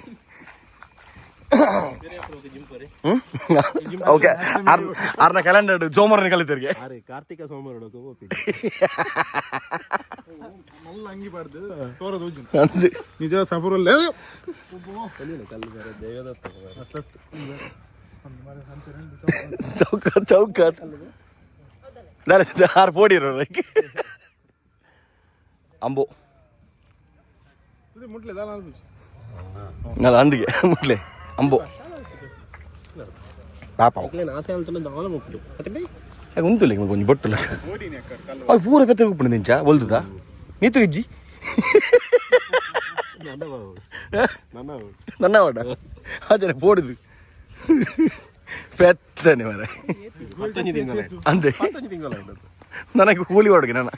ಓಕೆ ಆರ್ನ ಕ್ಯಾಲೆಂಡರ್ ಸೋಮವಾರ ಕಲಿತರಿಗೆ
ಕಾರ್ತಿಕ ಸೋಮವಾರ
ಮಲ್ಲ ಅಂಗಿ ಬಾರ್ದು ತೋರದು ನಿಜ ಸಫರಲ್ಲೇ
ಚೌಕತ್ ಆರು ಪೋಡಿರೋ ಅಂಬು
ಮುಟ್ಲೆ
ಅದು ಅಂದಿಗೆ ಮುಟ್ಲೆ ಅಂಬು ಪಾಪ ಉಂಟು ಕೊಂಚ ಬೊಟ್ಟುಲ್ಲ ಅದು ಪೂರ ಪೆತ್ತ ಉಪ್ಪು ನಿಂಚ ಒಲ್ದುದ ನೀತು ಇಜ್ಜಿ ನನ್ನ ವಾಡ ಅದೇ ಪೋಡುದು ಪೆತ್ತನೆ ಮರ ಅಂದೆ ನನಗೆ ಕೂಲಿ ಹೊಡ್ಗೆ ನಾನು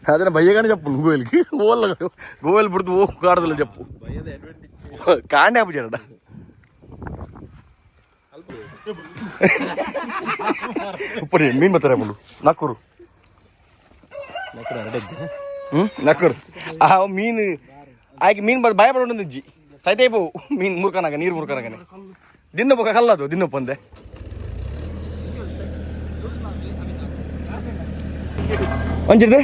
ಅದನ್ನ ಭಯ್ಯಗಾನೆ చెప్పు గోయల్కి ఓళ్ళ గోయలు పుడుతూ ఓ కాడదల చెప్పు కాండే అప్పు చేరడా ఇప్పుడు మీన్ బతారా బోలు నక్కరు నక్కరు ఆ మీన్ ఆకి మీన్ భయపడి ఉంటుంది సైతే అయిపోవు మీన్ మురకనాక నీరు మురకనాకనే దిన్నొప్ప కల్లదు దిన్నొప్ప అందే ಮಂಚಿದೆ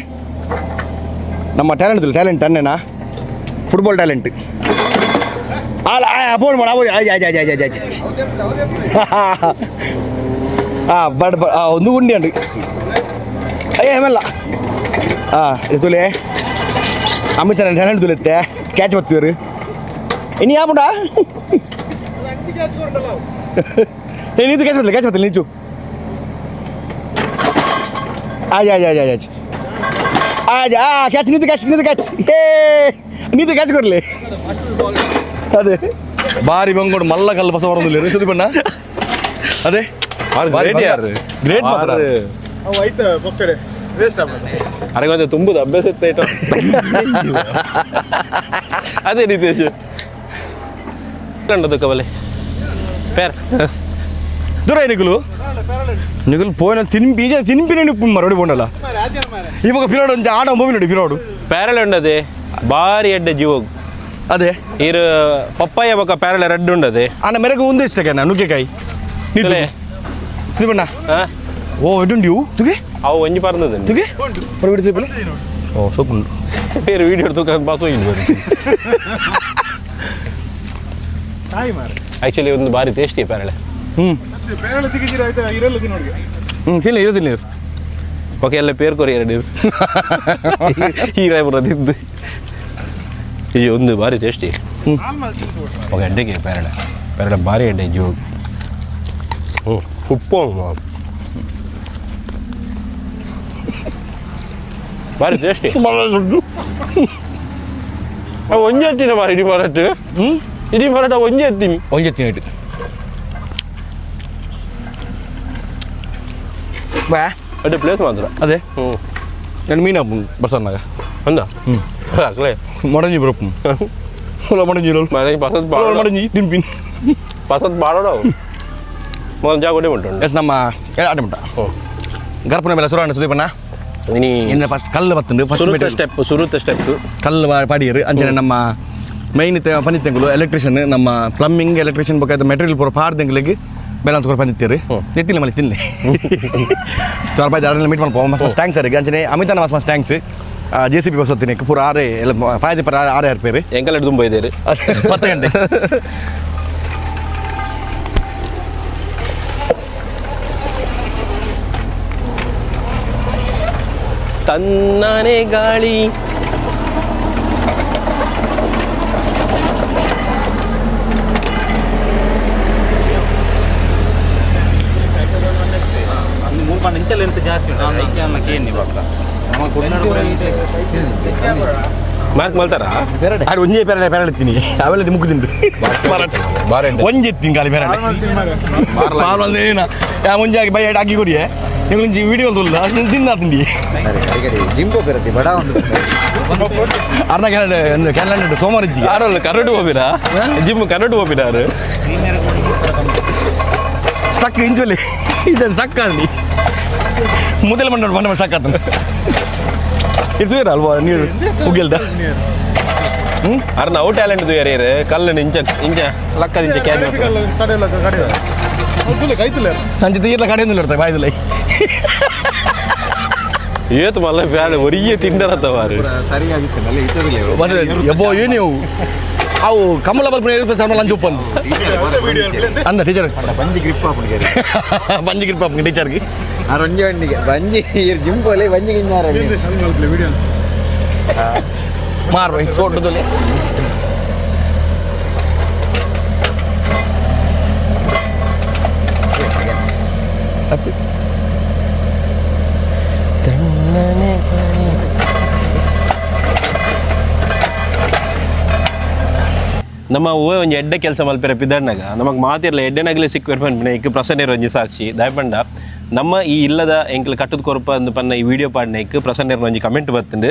ನಮ್ಮ ಟ್ಯಾಲೆಂಟ್ ಅನ್ನೇನಾ ಫುಟ್ಬಾಲ್ ಟ್ಯಾಲೆಂಟ್ ಬೋನ್ ಮಾಡ ಬಡ್ ಒಂದು ಗುಂಡಿ ಅಂడి ఏమల్ల ತುಲೆ ಅಮಿತ ಟ್ಯಾಲೆಂಟ್ ತುಲೆತ್ತೆ ಕ್ಯಾಚ್ ಬರ್ತೀವ್ರಿ ಇನ್ನು ಯಾವ ಮುಂಡ ನೀತು ಕ್ಯಾಚ್ ಬರ್ತಿಲ್ಲ ನೀಚು ಕ್ಯಾಚ್ ನೀತು ಕ್ಯಾಚ್ ಕೊಡ್ಲಿ ಅದೇ ಬಾರಿ ಬಂಗೋಡು ಮಲ್ಲ ಕಲ್ಲು ಬಸ ಹೊರದಿಲ್ಲ ಸುದ್ದಿ ಬಣ್ಣ ಅದೇ ಗ್ರೇಟ್
ಆಯ್ತು ಬೊಕ್ಕಡೆ ವೇಸ್ಟ್
ಅರೆಗೊಂದು ತುಂಬುದು ಅಭ್ಯಾಸ ಇತ್ತು ಅದೇ ನಿತೇಶ್ ಕಂಡದು ಕವಲೆ ಪೇರ್
ದೂರ ನಿಗುಲು పోయిన తినిపి నిప్పు మరొడి పోండాల ఇవ్వక పిల్లోడు ఆడ మూవినోడు పిల్లోడు
ಪ್ಯಾರಲೆ ఉండదు ಭಾರಿ ಎಡ್ಡ ಜೀವೋಗ್
అదే
ఈరు పప్పాయ ఒక ಪ್ಯಾರಲೆ రెడ్ ఉండదు
అన్న మెరకు ఉంది ఇష్టకన్నా నుగ్గేకాయ సిబಣ್ಣ ಓ ಎಡುಂಡಿಯು ತುಗೆ
ಅವು ಒಂಜಿ ಪರ್ನದ
ತುಗೆ ಹೊರಬಿಡಿ ಸಿಪ್ಪಲೆ ಓ ಸೂಪರ್
ಬೇರೆ ವಿಡಿಯೋ ತೂಕ ಬಾಸು ಇಲ್ಲ ಆ್ಯಕ್ಚುಲಿ ಒಂದು ಭಾರಿ ಟೇಸ್ಟಿ ಪ್ಯಾರಲೆ
ಇಲ್ಲ ಇರೋದಿಲ್ಲ ನೀರು
ಓಕೆ ಎಲ್ಲ ಪೇರ್ ಕೊರಿ ಎರಡು ಹೀರಾಯ್ ಬರೋದಿದ್ದು ಇದು ಒಂದು ಭಾರಿ ಟೇಸ್ಟಿ ಓಕೆ ಎಡ್ಡೆಗೆ ಪ್ಯಾರಳೆ ಭಾರಿ ಎಡ್ಡೆ ಜೀವ ಉಪ್ಪು ಭಾರಿ ಟೇಸ್ಟಿ ಒಂಜಿ ಎತ್ತಿನ ಮಾರಿ ಇಡೀ ಮರಾಠ ಒಂಜಿ ಎತ್ತೀನಿ
ಆಯ್ತು ಬಾ
ಅದೇ ಪ್ಲೇಸ್ ಮಾತ್ರ
ಅದೇ ನಾನು ಮೀನು ಬರ್ಸನ್ನಾಗ
ಅಂದ ಅಕ್ಲೇ
ಮಡಂಜಿ ಬರಪ್ಪು ಮಡಂಜಿ
ಮನೆ ಪಸತ್
ಮಡಂಜಿ ತಿನ್ಪಿನ್
ಪಸತ್ ಬಾಡೋಡು ಮೊದಲು ಜಾಗೋಡೆ ಉಂಟು
ಎಸ್ ನಮ್ಮ ಆಟ ಮುಟ್ಟ ಗರ್ಪನ ಮೇಲೆ ಸುರಾಣ ಸುದೀಪಣ್ಣ
ಇನಿ
ಇನ್ನು ಫಸ್ಟ್ ಕಲ್ಲು ಬತ್ತಂದು ಫಸ್ಟ್
ಸುರುತ್ತ ಸ್ಟೆಪ್
ಕಲ್ಲು ಪಾಡಿಯರು ಅಂಚನೆ ನಮ್ಮ ಮೈನ್ ಪನಿತೆಂಗಳು ಎಲೆಕ್ಟ್ರಿಷಿಯನ್ ನಮ್ಮ ಪ್ಲಂಬಿಂಗ್ ಎಲೆಕ್ಟ್ರಿಷಿಯನ್ ಬೇಕಾದ ಮೆಟೀರಿಯಲ್ ಪೂರ ಪಾಡ್ದೆಂಗಳಿಗೆ ಬೇರೆ ಅಂತ ಕೊರ್ಪಂದಿತ್ತೀರಿ ಎತ್ತಿಲ್ಲ ಮಲ್ಲಿ ತಿನ್ನಿ ತೋರ್ಪಾಯ್ತು ಯಾರನ್ನ ಮೀಟ್ ಮಾಡ್ಕೊ ಮಸ್ತ್ ಟ್ಯಾಂಕ್ಸ್ ಸರ್ ಅಂಚನೆ ಅಮಿತಾನ ಮಸ್ತ್ ಟ್ಯಾಂಕ್ಸ್ JCB ಬಸ್ ಹೊತ್ತೀನಿ ಪೂರ ಆರೇ ಎಲ್ಲ ಪಾಯ್ದೆ ಪರ 6 ರೂಪಾಯಿ ರೀ
ಎಂಕಲ್ ತುಂಬ ಇದ್ದೀರಿ
10 ಗಂಟೆ
ತನ್ನನೆ ಗಾಳಿ
ಅಲ್ಲಿ 3 ಇಂಚಲ್ಲಿ ಎಂತ ಜಾಸ್ತಿ ಉಂಟು ನಾನು ಇಂಚ ಅನ್ನ ಕೇಳಿ ಇವಾಗ ನಮ್ಮ
ಮ್ಯಾಕ್ ಮಲ್ತಾರ
ಅದು ಒಂಜೇ ಪೇರಳೆ ಎತ್ತೀನಿ ಅವೆಲ್ಲ ಮುಗ್ಗುದಿಂಡು ಒಂಜಿ ಎತ್ತೀನಿ ಖಾಲಿ ಪೇರಳೆ ಮಾರ್ಲೇನ ಮುಂಜಾಗಿ ಬೈ ಹಾಕಿ ಕೊಡಿಯೇ ನೀವು ವಿಡಿಯೋ ತುಲ್ಲ ತಿನ್ನ ತಿಂಡಿ
ಜಿಂಬೋ ಬರುತ್ತೆ ಬಡ ಒಂದು
ಅರ್ಧ ಕ್ಯಾಲೆಂಡರ್ ಸೋಮವಾರ ಇಜ್ಜಿ
ಯಾರಲ್ಲ ಕರಡು ಹೋಗಿರಾ ಜಿಮ್ ಕರಡು ಹೋಗಿರಾರು
ಸ್ಟಕ್ ಇಂಚಲ್ಲಿ ಇದನ್ನು ಸ್ಟಕ್ ಆಗಲಿ ಮೊದಲ ಮಂಡ ಸ್ಟಕ್ ಆತ ಇರ್ತೀರ ಅಲ್ವಾ ನೀರು ಮುಗಿಲ್ದ
ಅರ್ನ ಅವು ಟ್ಯಾಲೆಂಟ್ ಯಾರು ಕಲ್ಲು ಇಂಚ ಲಕ್ಕದ ಇಂಚ ಕ್ಯಾರಿ
ನನ್ನ ಜೊತೆ ಇಲ್ಲ ಕಡೆಯಿಂದ ಇರ್ತಾರೆ ಬಾಯ್ದಲ್ಲ
ಏತು ಮಲ್ಲ ಬ್ಯಾಳೆ ಒರಿಯೇ ತಿಂಡರತ್ತವಾರು
ಸರಿಯಾಗಿತ್ತು ಅಲ್ಲ ಇತ್ತದಿಲ್ಲ
ಮತ್ತೆ ಎಬ್ಬೋ ಏನು ಅವು ಕಮಲ ಬಲ್ಪನೆ ಇರುತ್ತೆ ಚರ್ಮ ಲಂಚ್ ಉಪ್ಪಂದು ಅಂದ ಟೀಚರ್
ಬಂಜಿ ಗ್ರಿಪ್ ಹಾಕೊಂಡಿದ್ದಾರೆ
ಬಂಜಿ ಗಿರ್ಪ ಟೀಚರ್ಗೆ
ಆ ರಂಜಿ ಹಣ್ಣಿಗೆ ಬಂಜಿ ಜಿಂಪಲ್ಲಿ ಬಂಜಿ ಗಿನ್ನಾರ
ಮಾರ್ಬ ಸೋಟದಲ್ಲಿ
ನಮ್ಮ ಹೂವೆ ಒಂಜಿ ಎಡ್ಡೆ ಕೆಲಸ ಮಲ್ಪೆರೆ ಪಿದಣ್ಣಗ ನಮಗೆ ಮಾತಿರಲ್ಲ ಎಡ್ಡೆನಾಗಲಿ ಸಿಕ್ಕಿರ್ ಪನ್ಪನೆ ಇಕ್ಕ ಪ್ರಸನ್ನ ಒಂಜಿ ಸಾಕ್ಷಿ ದಯಪಂಡ ನಮ್ಮ ಈ ಇಲ್ಲದ ಎಂಕಲ್ ಕಟ್ಟದ ಕೊರಪ ಅಂದು ಪನ್ನ ಈ ವಿಡಿಯೋ ಪಾಡ್ನ ಇಕ್ಕ ಪ್ರಸನ್ನ ಒಂಜಿ ಕಮೆಂಟ್ ಬರ್ತಂಡು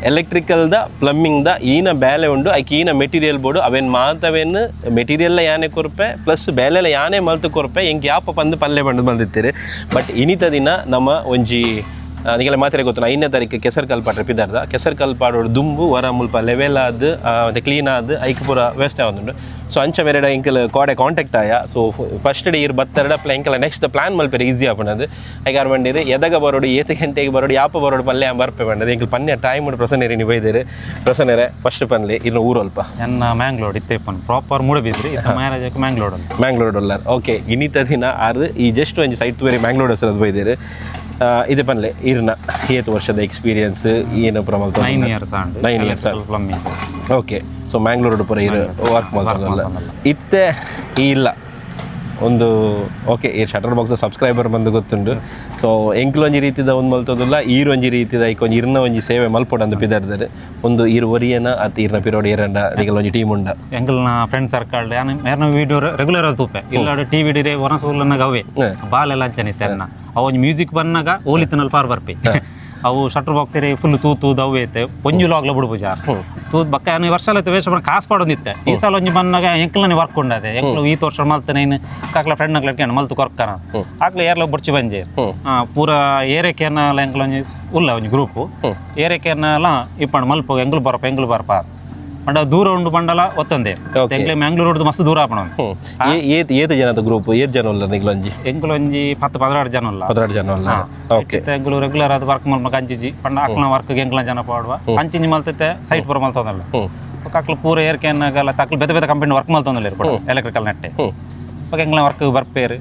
ಎಲೆಕ್ಟ್ರಿಕಲ್ದ ಪ್ಲಮ್ಮಿಂಗ್ದ ಈನ ಬೇಲೆ ಉಂಡು ಐಕೆ ಈನ ಮೆಟೀರಿಯಲ್ ಬೋರ್ಡು ಅವೇನು ಮಾತವೇನು ಮೆಟೀರಿಯಲ್ಲ ಯಾನೆ ಕೊರಪೆ ಪ್ಲಸ್ ಬೇಲೆಲ್ಲ ಯಾನೆ ಮಲ್ತು ಕೊರಪೆ ಎಂಗೆ ಯಾಪ ಪಂದು ಪಲ್ಲೆ ಬಂದು ಬಂದಿರ್ತೀರಿ ಬಟ್ ಇನಿತ ದಿನ ನಮ್ಮ ಒಂಜಿ ನಿಗೆಲ್ಲ ಮಾತ್ರ ಗೊತ್ತು 5ನೇ ತಾರೀಕು ಕೆಸರು ಕಲ್ಪಾಡ್ರೆ ಪಿದಾರ್ದ ಕೆಸರು ಕಲ್ಪಾಡೋಡು ದುಂಬು ಹೊರ ಮುಲ್ಪ ಲೆವೆಲ್ ಆದ ಮತ್ತು ಕ್ಲೀನ್ ಆದ ಐಕ್ ಪೂರ ವ್ಯವಸ್ಥೆ ಆಗುಂಡು ಸೊ ಅಂಚ ಬೇರೆ ಇಂಕಲ್ ಕೋಡೆ ಕಾಂಟ್ಯಾಕ್ಟ್ ಆಯ ಸೊ ಫಸ್ಟ್ ಡೇ ಇರ್ ಬತ್ತರಡ ಇಂಕಲ್ ನೆಕ್ಸ್ಟ್ ಪ್ಲಾನ್ ಮಲ್ಪೇರೆ ಈಸಿ ಆಪಣದು ಐಗಾರು ಬಂದಿರಿ ಎದಾಗ ಬರೋಡು 7 ಗಂಟೆಗೆ ಬರೋಡು ಯಾಪ ಬರೋಡು ಪಲ್ಲೆ ಬರ್ಪೆ ಬಂಡದು ಇಂಕಲ್ ಪನ್ನೆ ಟೈಮ್ ಪ್ರಸನ್ನೇರಿ ನೀವು ಬೈದಿರಿ ಪ್ರಸನ್ನರೇ ಫಸ್ಟ್ ಪನ್ಲಿ ಇನ್ನು ಊರಲ್ಪ
ನನ್ನ ಮ್ಯಾಂಗ್ಳೂರ್ ಇತ್ತೆ ಪನ್ ಪ್ರಾಪರ್ ಮೂಡಬಿದ್ರಿ ಮ್ಯಾರೇಜ್ ಮ್ಯಾಂಗ್ಳೂರ್
ಅಲ್ಲ ಓಕೆ ಇನ್ನಿತ ದಿನ ಅದು ಈ ಜಸ್ಟ್ ಒಂದು ಸೈಟ್ ಬೇರೆ ಮ್ಯಾಂಗ್ಳೂರ್ ಹೆಸರು ಬೈದಿರಿ ಇದು ಪನ್ಲೆ ಇರ್ನ 7 ವರ್ಷದ ಎಕ್ಸ್ಪೀರಿಯನ್ಸ್ ಏನು ಪ್ರಮಾಣ
9 years
9 years
plumbing
okay so Mangalore ಪುರ ಇರು ವರ್ಕ್ ಮಾಡ್ತಾರಲ್ಲ ಇತ್ತೆ ಇಲ್ಲ ಒಂದು ಓಕೆ ಈ ಶಟರ್ ಬಾಕ್ಸ್ ಸಬ್ಸ್ಕ್ರೈಬರ್ ಬಂದು ಗೊತ್ತುಂಡು ಸೊ ಎಂಕ್ಲೊಂಜಿ ರೀತಿದ ಒಂದು ಮಲ್ತೋದಿಲ್ಲ ಈರೊಂಜಿ ರೀತಿದ ಐಕೊಂಜಿ ಇರ್ನ ಒಂಜಿ ಸೇವೆ ಮಲ್ಪೊಡಂದು ಪಿದಾರ್ದಾರೆ ಒಂದು ಈರು ಒರಿಯನ ಅತಿ ಇರ್ನ ಪಿರೋಡ್ ಏರಂಡ ನಿಗಲ್ ಒಂಜಿ ಟೀಮ್ ಉಂಡ
ಎಂಕಲ್ನ ಫ್ರೆಂಡ್ ಸರ್ಕಲ್ ಯಾನ ವಿಡಿಯೋ ರೆಗ್ಯುಲರ್ ಅದು ತೂಪೆ ಇಲ್ಲ ಟಿವಿ ಡಿರೆ ಒನ ಸೂಲನಾಗ ಅವೇ ಬಾಲೆಲ್ಲ ಅಂಚನಿತ್ತೆ ಅನ್ನ ಅವೊಂದು ಮ್ಯೂಸಿಕ್ ಬಂದಾಗ ಓಲಿತನಲ್ಲಿ ಪಾರ್ ಬರ್ಪಿ ಅವು ಶಟರ್ ಬಾಕ್ಸ್ ಫುಲ್ ತೂತು ಅವೇ ಐತೆ ಒಂಜು ಲಾಗ್ಲ ಬಿಡ್ಬು ಜಾರ್ ತೂತ್ ಬಕ್ಕ ಈ ವರ್ಷ ಎಲ್ಲ ವೇಸ್ಟ್ ಮಾಡಿ ಕಾಸು ಪಾಡೋದಿತ್ತೆ ಈ ಸಲ ಒಂಜಿ ಬಂದಾಗ ಎಂಕ್ಲನೇ ವರ್ಕ್ ಉಂಡದೆ ಎಂಕ್ಲು ಈ ವರ್ಷ ಮಲ್ತಾನೆ ಕಾಕ್ಲ ಫ್ರೆಂಡ್ ಆಗ್ಲಕ್ಕೆ ಮಲ್ತು ಕೊರ್ಕನ ಆಕ್ಲ ಏರ್ಲ ಬುಡ್ಚಿ ಬಂಜೆ ಪೂರ ಏರಿಕೆಯನ್ನ ಎಂಕ್ಲೊಂಜಿ ಉಲ್ಲ ಒಂಜಿ ಗ್ರೂಪ್ ಏರಿಕೆಯನ್ನೆಲ್ಲ ಇಪ್ಪಂಡು ಮಲ್ಪ ಎಂಗ್ಲು ಬರ್ಪ ಪಂಡ ದೂರ ಉಂಡು ಪಂಡಲ ಒತ್ತಂದೆ ಎಂಕ್ಲೆ ಮ್ಯಾಂಗ್ಳೂರ್ ಮಸ್ತ್ ದೂರ ಆಪಣ
ಏತ್ ಜನದ ಗ್ರೂಪ್ ಏತ್ ಜನ ಉಲ್ಲ ನಿಗ್ಲೊಂಜಿ
ಎಂಕ್ಲೊಂಜಿ 10-12 ಜನ ಉಲ್ಲ
16 ಜನ ಉಲ್ಲ ಓಕೆ
ಎಂಕ್ಲು ರೆಗ್ಯುಲರ್ ಆದ ವರ್ಕ್ ಮಲ್ಪ ಕಂಚಿಜಿ ಪಂಡ ಅಕ್ಲ ವರ್ಕ್ ಎಂಕ್ಲ ಜನ ಪಾಡುವ ಅಂಚಿಂಜಿ ಮಲ್ತೈತೆ ಸೈಟ್ ಪೂರ ಮಲ್ತದಲ್ಲ ಅಕ್ಲ ಪೂರ ಏರ್ಕೆನ್ನಾಗಲ್ಲ ತಕ್ಲು ಬೆದ ಬೆದ ಕಂಪನಿ ವರ್ಕ್ ಮಲ್ತೊಂದಲ್ಲ ಎಲೆಕ್ಟ್ರಿಕಲ್ ನೆಟ್ಟೆ ಎಂಕ್ಲ ವರ್ಕ್ ಬರ್ಪೇರು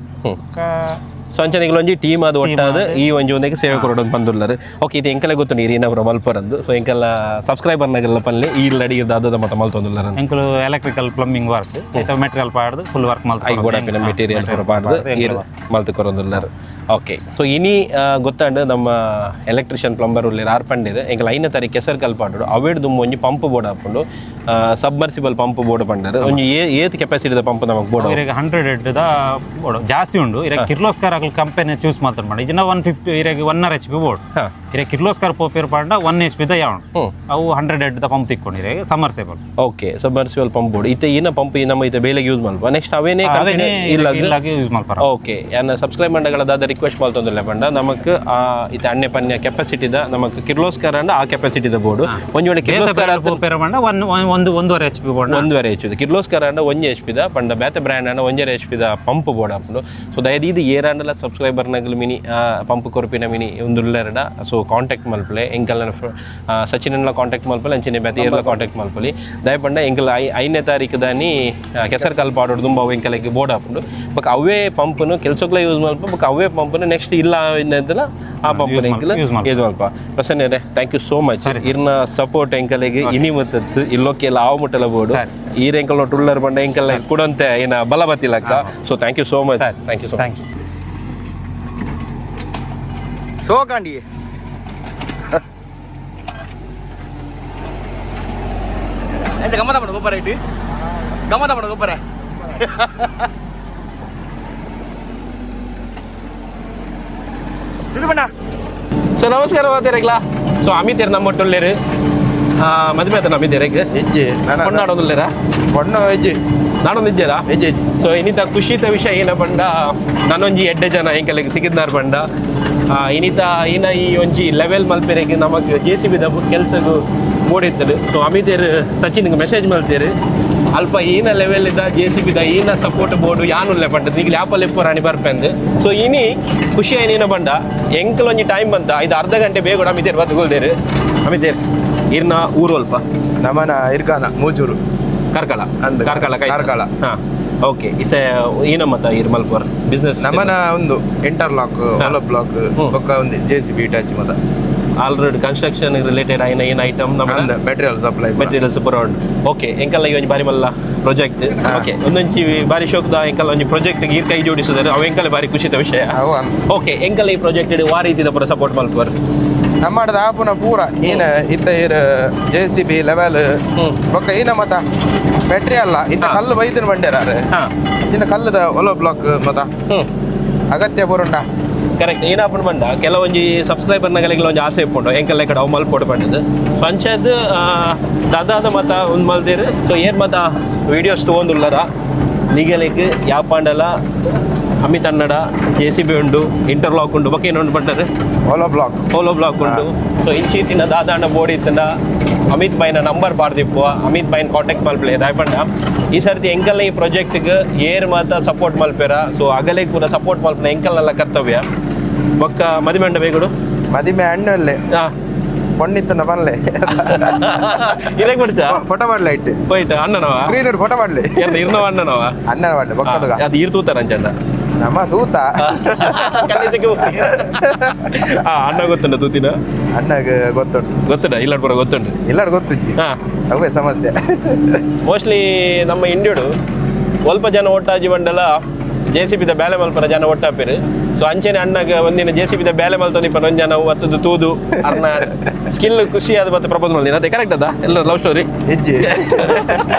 ಸೊ ಅಂಚನಿಗಳೊಂಜಿ ಟೀಮ್ ಅದು ಒಟ್ಟಾದ ಈ ಒಂಜಿ ಒಂದಕ್ಕೆ ಸೇವೆ ಕೊರೋಡು ಬಂದುಳ್ಳರು ಓಕೆ ಇದು ಎಂಕಲೆ ಗೊತ್ತು ನೀರು ಇನ್ನೊಬ್ಬರು ಮಲ್ಪರಂದು ಸೊ ಎಂಕೆಲ್ಲ ಸಬ್ಸ್ಕ್ರೈಬರ್ನಾಗೆಲ್ಲ ಪನ್ಲೆ ಈ ಅಡಿಗೆ ದಾದದ ಮತ ಮಲ್ತೊಂದುಳ್ಳರು
ಎಂಕಲು ಎಲೆಕ್ಟ್ರಿಕಲ್ ಪ್ಲಂಬಿಂಗ್ ವರ್ಕ್ ಮೆಟೀರಿಯಲ್ ಪಾಡ್ದು ಫುಲ್ ವರ್ಕ್ ಮಲ್ತ
ಐ ಗೋಡಾಪಿನ ಮೆಟೀರಿಯಲ್ ಪಾಡ್ದು ಮಲ್ತು ಕೊರೊಂದುಳ್ಳರು ಓಕೆ ಸೊ ಇನಿ ಗೊತ್ತಾಂಡು ನಮ್ಮ ಎಲೆಕ್ಟ್ರಿಷಿಯನ್ ಪ್ಲಂಬರ್ ಉಳ್ಳಿ ಆರ್ಪಂಡಿದೆ ಎಂಕಲ್ 5ನೇ ತಾರೀಕು ಕೆಸರು ಕಲ್ಪಾಡು ಅವೇಡ್ ದುಂಬು ಒಂಜಿ ಪಂಪ್ ಬೋರ್ಡ್ ಹಾಕೊಂಡು ಸಬ್ಮರ್ಸಿಬಲ್ ಪಂಪ್ ಬೋರ್ಡ್ ಪಂಡರು ಒಂಜಿ ಏತ್ ಕೆಪಾಸಿಟಿದ ಪಂಪ್ ನಮಗೆ ಬೋರ್ಡ್
100 ದ ಬೋರ್ಡ್ ಜಾಸ್ತಿ ಉಂಡು ಕಿರ್ಲೋಸ್ಕರ ಅಕ್ಲು ಕಂಪನಿ ಚೂಸ್ ಮಾಡ್ತಾರೆ ಮಾಡಿ ಇದನ್ನ 150 ಇರಾಗಿ 1 HP ಬೋರ್ಡ್
ಹಾಂ
ಇರ ಕಿರ್ಲೋಸ್ಕರ್ ಪೋಪೇರ್ ಪಾಂಡ 1 HP ದ ಯಾವಣ್
ಹ್ಞೂ
ಅವು 100 ಹೆಡ್ ದ ಪಂಪ್ ತಿಕ್ಕೊಂಡಿರ submersible
okay submersible pump board ಇತ್ತೆ ಏನ ಪಂಪ್ ನಮ್ಮ ಇತ್ತೆ ಬೇಲೆಗೆ ಯೂಸ್ ಮಾಡ್ಬಾ ನೆಕ್ಸ್ಟ್ ಅವೇನೇ
ಇಲ್ಲಾಗಿ ಯೂಸ್ ಮಾಡ್ಪಾರ
ಓಕೆ ಯಾನ ಸಬ್ಸ್ಕ್ರೈಬ್ ಮಾಡಗಳದಾದ ರಿಕ್ವೆಸ್ಟ್ ಮಾಡ್ತಂದಿಲ್ಲ ಪಂಡ ನಮಕ್ ಇತ್ತೆ ಅಣ್ಣೆ ಪನ್ಯ ಕೆಪಾಸಿಟಿದ ನಮಕ್ ಕಿರ್ಲೋಸ್ಕರ್ ಅಂಡ ಆ ಕೆಪಾಸಿಟಿದ ಬೋರ್ಡ್ ಒಂಜಿ ವೇಳೆ ಕಿರ್ಲೋಸ್ಕರ್
ಪೋಪೇರ್ ಪಾಂಡ 1.5 HP ಬೋರ್ಡ್
1.5 HP ಕಿರ್ಲೋಸ್ಕರ್ ಅಂಡ 1 HP ದ ಪಂಡ ಬೇತೆ ಬ್ರ್ಯಾಂಡ್ ಅಂಡ 1 HP ದ ಪಂಪ್ ಬೋರ್ಡ್ ಅಪ್ಪು ಸೊ ದಯದಿ ಇದು ಏರಾಂಡಲ ಸಬ್ಸ್ಕ್ರೈಬರ್ ನಗಲು ಮಿನಿ ಪಂಪ್ ಕೊರಪಿನ ಮಿನಿ ಒಂದು ಉಳ್ಳರಡ ಸೊ ಕಾಂಟ್ಯಾಕ್ಟ್ ಮಲ್ಪಲೆ ಎಂಕಲ್ ಸಚಿನಲ್ಲ ಕಾಂಟ್ಯಾಕ್ಟ್ ಮಲ್ಪಲೆ ಅಂಚಿನ ಬೇತೆ ಏರ್ಲ ಕಾಂಟ್ಯಾಕ್ಟ್ ಮಲ್ಪಲಿ ದಯಪಂಡ ಎಂಕಲ್ 5ನೇ ತಾರೀಕು ದಾನಿ ಕೆಸರ್ ಕಲ್ಪ ಆಡೋದು ತುಂಬ ಅವು ಎಂಕಲಕ್ಕೆ ಬೋರ್ಡ್ ಹಾಕೊಂಡು ಬಟ್ ಅವೇ ಪಂಪನ್ನು ಕೆಲಸಕ್ಕೆಲ್ಲ ಯೂಸ್ ಮಲ್ಪ ಬಟ್ ಅವೇ ಪಂಪನ್ನು ನೆಕ್ಸ್ಟ್ ಇಲ್ಲ ಇನ್ನದಲ್ಲ ಆ ಪಂಪನ್ನು ಎಂಕಲ್ ಯೂಸ್ ಮಲ್ಪ ಪ್ರಸನ್ನರೇ ಥ್ಯಾಂಕ್ ಯು ಸೋ ಮಚ್ ಇರ್ನ ಸಪೋರ್ಟ್ ಎಂಕಲಿಗೆ ಇನಿ ಮತ್ತದ್ದು ಇಲ್ಲೋಕ್ಕೆಲ್ಲ ಆವು ಮುಟ್ಟಲ ಬೋರ್ಡು ಈ ಎಂಕಲ್ ನೋಟ್ ಉಳ್ಳರ್ ಬಂಡ ಎಂಕಲ್ ಕೊಡಂತೆ ಏನ ಬಲ ಬತ್ತಿಲಕ್ಕ so thank you so much thank you so much
ಸೋಕಾಂಡಿ ಗಮ್ಮತ್ತ ಮಾಡು ಗೊಬ್ಬರ ಇಟ್ಟು ಗಮ್ಮತ್ತ ಮಾಡು ಗೊಬ್ಬರ ಇದು ಬಣ್ಣ
ಸೊ ನಮಸ್ಕಾರ ಮಾತೇರಗ್ಲಾ ಸೊ ಅಮಿತೇರ್ ನಮ್ಮ ಒಟ್ಟೊಳ್ಳೆರು ಮದುವೆ ಆತ ಅಮಿತೇರಕ್ಕೆ ಕೊಂಡಾಡೋದಿಲ್ಲೇರ ನಾಡೊಂದು ಇದ್ದೇರಾ ಸೊ ಇನ್ನಿತ ಖುಷಿತ ವಿಷಯ ಏನ ಬಂಡ ನಾನೊಂಜಿ 2 ಜನ ಎಂಕಲೆಗೆ ಸಿಕ್ಕಿದ್ನಾರ್ ಬಂಡ ಇನ್ನಿತ ಏನ ಈ ಒಂಜಿ ಲೆವೆಲ್ ಮಲ್ಪೆರೆಗೆ ನಮಗೆ JCB ದ ಕೆಲಸಗೂ ಮೂಡಿರ್ತದೆ ಸೊ ಅಮಿತೇರು ಸಚಿನ್ಗೆ ಮೆಸೇಜ್ ಮಾಡ್ತೀರಿ ಅಲ್ಪ ಏನ ಲೆವೆಲ್ ಇದ್ದ JCB ದ ಏನ ಸಪೋರ್ಟ್ ಬೋರ್ಡು ಯಾನುಲ್ಲೆ ಬಂಡದು ಈಗ ಲ್ಯಾಪಲ್ಲಿ ರಾಣಿ ಬರ್ಪೆಂದು ಸೊ ಇನಿ ಖುಷಿ ಏನೇನ ಬಂಡ ಎಂಕಲ್ ಒಂಜಿ ಟೈಮ್ ಬಂತ ಇದು ಅರ್ಧ ಗಂಟೆ ಬೇಗ ಅಮಿತೇರು ಬದುಕೊಳ್ದೇರು ಅಮಿತೇರು ಇರ್ನ ಊರು ಅಲ್ಪ
ನಮನ ಇರ್ಕಾನ ಮೂಜೂರು
ಕಾರ್ಕಳ
ಕಾರ್ಕಳ
ಹಾಂ ಓಕೆ ಇಸ ಏನ ಮತ್ತ ಇರ್ ಮಲ್ಪರ್ ಬಿಸ್ನೆಸ್
ನಮನ ಒಂದು ಇಂಟರ್ಲಾಕ್ ಹೊಲ ಬ್ಲಾಕ್ ಬೊಕ್ಕ ಒಂದು JCB ಟಚ್ ಮತ
ಆಲ್ರೆಡಿ ಕನ್ಸ್ಟ್ರಕ್ಷನ್ ರಿಲೇಟೆಡ್ ಆಯ್ನ ಏನ್ ಐಟಮ್ ನಮ್ಮ
ಮೆಟೀರಿಯಲ್ ಸಪ್ಲೈ
ಮೆಟೀರಿಯಲ್ಸ್ ಪರೌಂಡ್ ಓಕೆ ಎಂಕಲ್ಲ ಒಂಜಿ ಬಾರಿ ಮಲ್ಲ ಪ್ರಾಜೆಕ್ಟ್ ಓಕೆ ಒಂದೊಂಜಿ ಬಾರಿ ಶೋಕದ ಎಂಕಲ್ಲ ಒಂಜಿ ಪ್ರಾಜೆಕ್ಟ್ ಈರ್ ಕೈ ಜೋಡಿಸಿದರೆ ಅವು ಎಂಕಲ್ಲ ಬಾರಿ ಖುಷಿತ ವಿಷಯ ಓಕೆ ಎಂಕಲ್ಲ ಈ ಪ್ರಾಜೆಕ್ಟ್ ವಾ ರೀತಿದ ಪೂರ ಸಪೋರ್ಟ್ ಮಲ್ಪರ್
ನಮ್ಮದ ಆಪುನ ಪೂರ ಏನ ಇತ್ತ ಇರ್ JCB ಲೆವೆಲ್ ಬೊಕ್ಕ ಏನ ಮತ ಮೆಟೀರಿಯಲ್ ಇತ್ತ ಕಲ್ಲು ಬೈದಿನ ಬಂಡ್ಯಾರ ಇನ್ನ ಕಲ್ಲದ ಹೊಲ ಬ್ಲಾಕ್ ಮತ ಅಗತ್ಯ ಪೂರಂಡ
ಕರೆಕ್ಟ್ ಏನಪ್ಪ ಬಂಡ ಕೆಲವೊಂಜಿ ಸಬ್ಸ್ಕ್ರೈಬರ್ ನಗಲಿಗೆ ಒಂಜಿ ಆಸೆ ಇಪ್ಕೊಂಡು ಎಂಕಲ್ಲ ಕಡೆ ಅವು ಮಲ್ಪೊಡು ಬಂಡದು ಪಂಚಾಯತ್ ದಾದಾದ ಮತ ಒಂದು ಮಲ್ದಿರು ಸೊ ಏನ್ ಮತ ವಿಡಿಯೋಸ್ ತೊಗೊಂದುಳ್ಳರ ನಿಗಲಿಕ್ಕೆ ಯಾಪಾಂಡಲ ಅಮಿತ್ ಅನ್ನಡ JCB ಉಂಡು ಇಂಟರ್ಲಾಕ್ ಉಂಡು ಬೊಕ್ಕ ಏನೊಂದು ಬಂಡದು ಹೋಲೋ ಬ್ಲಾಕ್ ಉಂಡು ಸೊ ಇಂಚೀತಿನ ದಾದಾಂಡ ಬೋರ್ಡ್ ಇತ್ತಂಡ ಅಮಿತ್ ಬೈನ ನಂಬರ್ ಬಾರ್ದಿಪ್ಪು ಅಮಿತ್ ಬೈನ್ ಕಾಂಟ್ಯಾಕ್ಟ್ ಮಲ್ಪಲೆ ದಾಯ್ಪಂಡ ಈ ಸರ್ತಿ ಎಂಕಲ್ನ ಈ ಪ್ರಾಜೆಕ್ಟ್ಗೆ ಏರ್ ಮಾತ ಸಪೋರ್ಟ್ ಮಲ್ಪೇರ ಸೊ ಅಗಲೇ ಕೂಡ ಸಪೋರ್ಟ್ ಮಲ್ಪನ ಎಂಕಲ್ನೆಲ್ಲ ಕರ್ತವ್ಯ ಬೊಕ್ಕ ಮದಿಮೆಂಡ ಬೇಗುಡು
ಮದಿಮೆ ಅಣ್ಣಲ್ಲೇ ಪೊಣ್ಣಿತ್ತನ ಬನ್ಲೆ
ಇರಕ್ ಬಿಡ್ಚ
ಫೋಟೋ ಮಾಡ್ಲೆ ಇಟ್ಟು
ಹೋಯ್ತು ಅಣ್ಣನವ
ಸ್ಕ್ರೀನ್ ಫೋಟೋ ಮಾಡ್ಲೆ
ಇರ್ನವ ಅಣ್ಣನವ
ಅಣ್ಣನ ಮಾಡ್ಲೆ ಬೊಕ್ಕದಗ
ಅದು ಈರ್ ತೂತಾರ ಅಂಚಂದ
ನಮ್ಮ ತೂತ
ಅಣ್ಣ ಗೊತ್ತುಂಡ ತೂತಿನ
ಅಣ್ಣಗ ಗೊತ್ತುಂಟು
ಗೊತ್ತುಂಡ ಇಲ್ಲಾಡ್ ಪೂರ ಗೊತ್ತುಂಡು
ಎಲ್ಲರೂ ಗೊತ್ತಿಚ್ಚಿ ಅವೇ ಸಮಸ್ಯೆ
ಮೋಸ್ಟ್ಲಿ ನಮ್ಮ ಇಂಡಿಯಡು ಸ್ವಲ್ಪ ಜನ ಒಟ್ಟಾಜಿ ಬಂಡಲ JCB ದ ಬ್ಯಾಲೆ ಮಲ್ಪರ ಜನ ಒಟ್ಟಾಪಿರು ಸೊ ಅಂಚೆನೆ ಅಣ್ಣಗೆ ಒಂದಿನ JCB ದ ಬ್ಯಾಲೆ ಮಲ್ತೊಂದಿಪ್ಪ ಒಂದು ಜನ ಒತ್ತದು ತೂದು ಅರ್ನ ಸ್ಕಿಲ್ ಖುಷಿ ಆದ ಮತ್ತೆ ಪ್ರಪೋಸ್ ಮಾಡಿದ್ದೀನಿ ಅದೇ ಕರೆಕ್ಟ್ ಅದ ಎಲ್ಲ ಲವ್ ಸ್ಟೋರಿ
ಹೆಜ್ಜೆ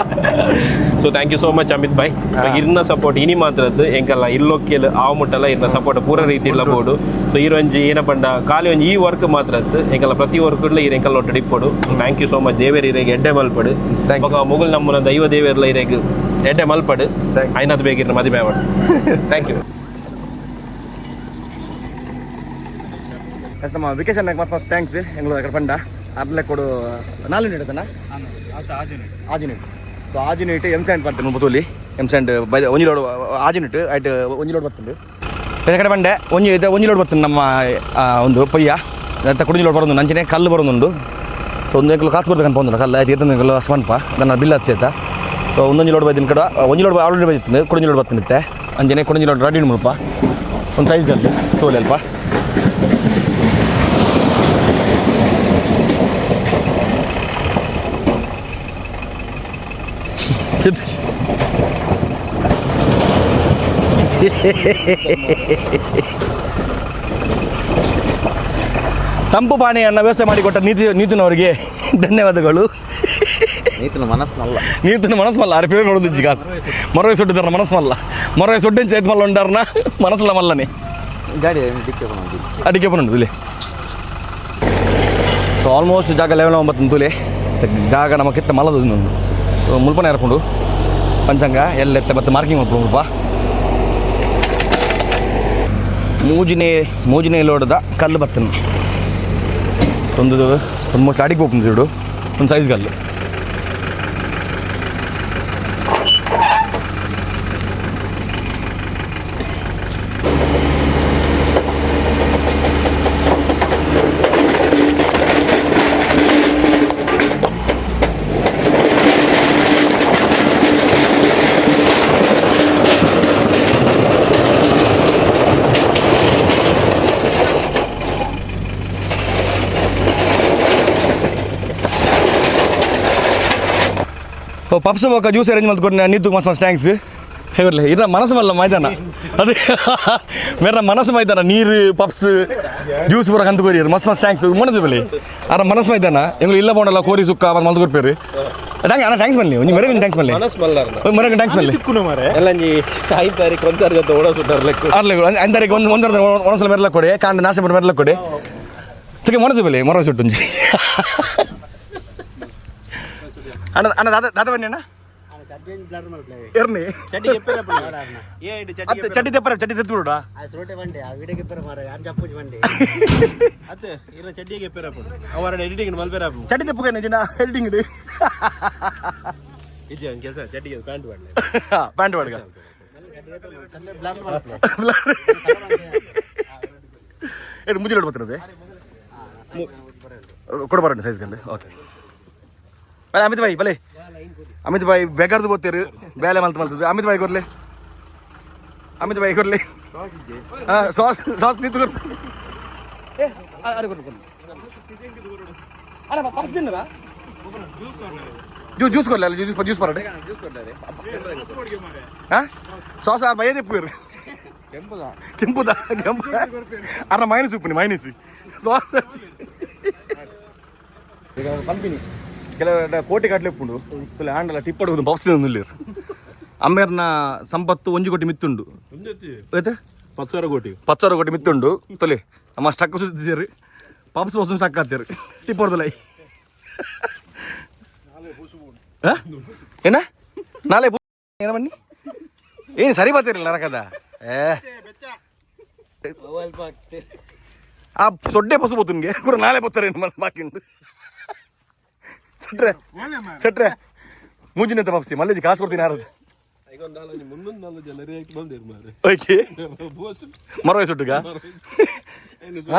so thank you so much Amit bhai ಇರ್ನ ಸಪೋರ್ಟ್ ಇನಿ ಮಾತ್ರದ್ದು ಎಂಕಲ್ಲ ಇಲ್ಲೊಕ್ಕೆಲ್ ಆವು ಮುಟ್ಟಲ್ಲ ಇರ್ನ ಸಪೋರ್ಟ್ ಪೂರ ರೀತಿ ಇಲ್ಲ ಬೋಡು ಸೊ ಈರೊಂಜಿ ಏನ ಪಂಡ ಖಾಲಿ ಒಂಜಿ ಈ ವರ್ಕ್ ಮಾತ್ರದ್ದು ಎಂಕಲ್ಲ ಪ್ರತಿ ವರ್ಕ್ ಈ ಎಂಕಲ್ ಒಟ್ಟು ಡಿಪ್ಪೋಡು ಥ್ಯಾಂಕ್ ಯು ಸೋ ಮಚ್ ದೇವೇರ್ ಇರೆಗೆ ಎಡ್ಡೆ ಮಲ್ಪಡು ಮುಗುಲ್ ನಮ್ಮನ ದೈವ ದೇವೇರ್ಲ ಇರೆಗೆ ಎಡ್ಡೆ ಮಲ್ಪಡು ಐನಾದ್ ಬೇಗಿರ್ನ ಮದುವೆ ಮಾಡು ಥ್ಯಾಂಕ್ ಯು
ನಮ್ಮ ವೆಕೇಶನ್ ಮಸ್ತ್ ಥ್ಯಾಂಕ್ಸ್ ಎಂಗ್ಳು ಅక్కడ ಪಂಡ ಅರ್ಲೆ ಕೊಡು 4 ಯೂನಿಟ್ ಅತನ ಆಜು ಯೂನಿಟ್ ಸೊ ಆಜು ಯೂನಿಟ್ M-Sand ಬರ್ತೀನಿ ಮುತೂಲಿ M-Sand ಬೈ ಒಂಜಿ ಲೋಡ್ ಆಜು ಯೂನಿಟ್ ಆಯ್ತು ಒಂಜಿ ಲೋಡ್ ಬರ್ತೀನಿ ಬೇರೆ ಕಡೆ ಬಂಡೆ ಒಂಜಿ ಲೋಡ್ ಬರ್ತೀನಿ ನಮ್ಮ ಒಂದು ಪೊಯ್ಯ ಅಂತ ಕುಡಿಜಿ ಲೋಡ್ ಬರೋದು ನಂಚಿನೇ ಕಲ್ಲು ಬರೋದುಂಡು ಸೊ ಒಂದು ಎಂಕಲು ಕಾಸು ಕೊಡ್ಬೇಕು ಅನ್ಕೊಂಡು ಕಲ್ಲು ಆಯ್ತು ಇರ್ತಂದು ಸ್ಮನ್ಪ ನನ್ನ ಬಿಲ್ ಹಚ್ಚೈತ ಸೊ ಒಂದೊಂಜಿ ಲೋಡ್ ಬೈದಿನ ಕಡೆ ಒಂಜಿ ಲೋಡ್ ಆಲ್ರೆಡಿ ಬೈತಿತ್ತು ಕುಡಿಜಿ ಲೋಡ್ ಬರ್ತಿತ್ತೆ ಅಂಜನೆ ಕುಡಿಜಿ ಲೋಡ್ ರೆಡಿ ಮುಲ್ಪ ಒಂದು ಸೈಜ್ ಗಲ್ಲು ತೋಲಿ ಅಲ್ಪ ತಂಪು ಪಾನೀಯವನ್ನು ವ್ಯವಸ್ಥೆ ಮಾಡಿಕೊಟ್ಟ ನೀತಿನವರಿಗೆ ಧನ್ಯವಾದಗಳು.
ನೀತಿನ
ಮನಸ್ಸು ಮಲ್ಲ ಅರೆ ಪೇರು ನೋಡೋದು ಜಿಗಾಸ್ ಮೊರವೆ ಸೊಡ್ಡಿದಾರ ಮನಸ್ಸು ಮಲ್ಲ ಮೊರವೆ ಸೊಡ್ಡಿನ ಚೈತ್ ಮಲ್ಲ ಉಂಡಾರನ ಮನಸ್ಸಲ್ಲ ಮಲ್ಲನೆ
ಗಾಡಿ ಡಿಕ್ಕಿ ಬಂದಿದ್ದು
ಅಡಿಕೆ ಪುನಂಡು ಇಲ್ಲಿ ಸೊ ಆಲ್ಮೋಸ್ಟ್ ಜಾಗ 11 ತುಲೆ ಜಾಗ ನಮ್ಮ ಕೆತ್ತ ಮಲದು ಇನ್ನೊಂದು ಸೊ ಮುಲ್ಪನೆ ಹರ್ಕೊಂಡು ಪಂಚಾಂಗ ಎಲ್ಲೆತ್ತ ಮತ್ತೆ ಮಾರ್ಕಿಂಗ್ ಮಾಡ್ಕೊಂಡು ಮುಲ್ಪ ಮೂಜಿನೇ ಲೋಡದ ಕಲ್ಲು ಬತ್ತನು ಒಂದು ಆಲ್ಮೋಸ್ಟ್ ಅಡಿಗೆ ಹೋಗ್ಬೋದು చూడు ಒಂದು ಸೈಜ್ ಕಲ್ಲು ಪಪ್ಸ್ ఒక ಜ್ಯೂಸ್ ಅರೇಂಜ್ ಮಾಡ್ಕೊಂಡು ನೀತು ಮಸ್ತ್ ಥ್ಯಾಂಕ್ಸ್ ಹೇಗರ್ಲಿ ಇರ ಮನಸ್ಸು ಮಲ್ಲ ಮೈದಾನ ಅದೇ ಮೇರ ಮನಸ್ಸು ಮೈದಾನ ನೀರು ಪಪ್ಸ್ ಜ್ಯೂಸ್ ಬರೋಕೆ ಅಂತ ಕೋರಿಯರು ಮಸ್ತ್ ಥ್ಯಾಂಕ್ಸ್ ಮೊನ್ನದು ಬೆಲೆ ಅರ ಮನಸ್ಸು ಮೈದಾನ ಎಂಗಳು ಇಲ್ಲ ಬೋಂಡಲ್ಲ ಕೋರಿ ಸುಕ್ಕ ಮಂದು ಕೊಡ್ಪೇರು ಟ್ಯಾಂಕ್ ಅಣ್ಣ ಥ್ಯಾಂಕ್ಸ್ ಬನ್ನಿ ಒಂದು ಮರಗೆ ಥ್ಯಾಂಕ್ಸ್ ಬನ್ನಿ ಮರಗೆ ಥ್ಯಾಂಕ್ಸ್ ಬನ್ನಿ
ಎಲ್ಲ 5 ತಾರೀಕು 1 ತಾರೀಕು ಓಡೋ ಸುಟ್ಟಾರ್ಲೆಕ್ಕ
ಅರ್ಲೆ 5 ತಾರೀಕು ಒಂದೊಂದ್ಸಲ ಮೆರಲ ಕೊಡಿ ಕಾಂಡ ನಾಶ ಮಾಡಿ ಮೆರಲ ಕೊಡಿ ತಿರ್ಗಿ ಮೊನ್ನದು ಬೆಲೆ ಮರ ಸುಟ್ಟು ಅಣ್ಣ ದಾದ ಬನ್ನಿ ಅಣ್ಣ ಎರ್ನಿ ಚಡ್ಡಿ ತೆಪ್ಪರ ಚಡ್ಡಿ ತೆತ್ಬಿಡ ಚಡ್ಡಿ ತೆಪ್ಪಗೆ ನಿಜನ ಎಡಿಟಿಂಗ್ ಪ್ಯಾಂಟ್ ಬಾಡ್ಗ ಏನು ಮುಜಿ ಬರ್ತಿರೋದೆ ಕೊಡಬಾರ ಸೈಜ್ ಗಂಡು ಓಕೆ ಬಲೆ ಅಮಿತ್ ಭಾಯಿ ಬಲೆ ಅಮಿತ್ ಭಾಯಿ ಬೇಕಾರ್ದು ಬೋತೀರು ಬೇಲೆ ಮಲ್ತದೆ ಅಮಿತ್ ಭಾಯಿ ಕೊರ್ಲೆ ಅಮಿತ್ ಭಾಯಿ ಕೊರ್ಲೆ ಹಾಂ ಸಾಸ್ ನಿಂತು ಕೊರ್ ಪಪ್ಸ್ ತಿನ್ನಲ್ಲ ಜ್ಯೂಸ್ ಕೊರ್ಲೆ ಅಲ್ಲ ಜ್ಯೂಸ್ ಪರಾಟೆ ಹಾಂ ಸಾಸ್ ಭಯ ತೆಪ್ಪು ಕೆಂಪುದ ಅರ ಮೈನಸ್ ಉಪ್ಪು ಮೈನಸ್ ಸಾಸ್ ಪಂಪಿನಿ ಕೆಲವು ಕೋಟಿ ಕಟ್ಲೆ ಉಪ್ಪುಂಡು ತುಲೆ ಆಂಡಲ ಟಿಪ್ಪಡು ಬಾಕ್ಸ್ ಇಲ್ಲಿ ಅಮ್ಮೇರ್ನ ಸಂಪತ್ತು 1 ಕೋಟಿ ಮಿತ್ತುಂಡು ಆಯ್ತಾ 10,000 ಕೋಟಿ ಮಿತ್ತುಂಡು ತೊಲೆ ನಮ್ಮ ಸ್ಟಕ್ ಸುದ್ದಿ ಸೇರಿ ಪಾಪ್ಸ್ ಬಸ್ ಸ್ಟಕ್ ಆಗ್ತಾರೆ ಟಿಪ್ಪಡ್ದಲ್ಲ ಏನ ನಾಳೆ ಏನ ಬನ್ನಿ ಏನು ಸರಿ ಬರ್ತಿರಲಿಲ್ಲ ನರಕದ ಆ ಸೊಡ್ಡೆ ಬಸ್ಸು ಬೋತುನ್ಗೆ ಕೂಡ ನಾಳೆ ಬರ್ತಾರೆ ಬಾಕಿಂಡು ಸೆಟ್ರೆ ಮುಂಜಿನ ತಪ್ಪಿಸಿ ಮಲ್ಲೇಜಿ ಕಾಸು ಕೊಡ್ತೀನಿ ಯಾರದು ಓಕೆ ಮರವಾಯಿ ಸೊಟ್ಟುಗ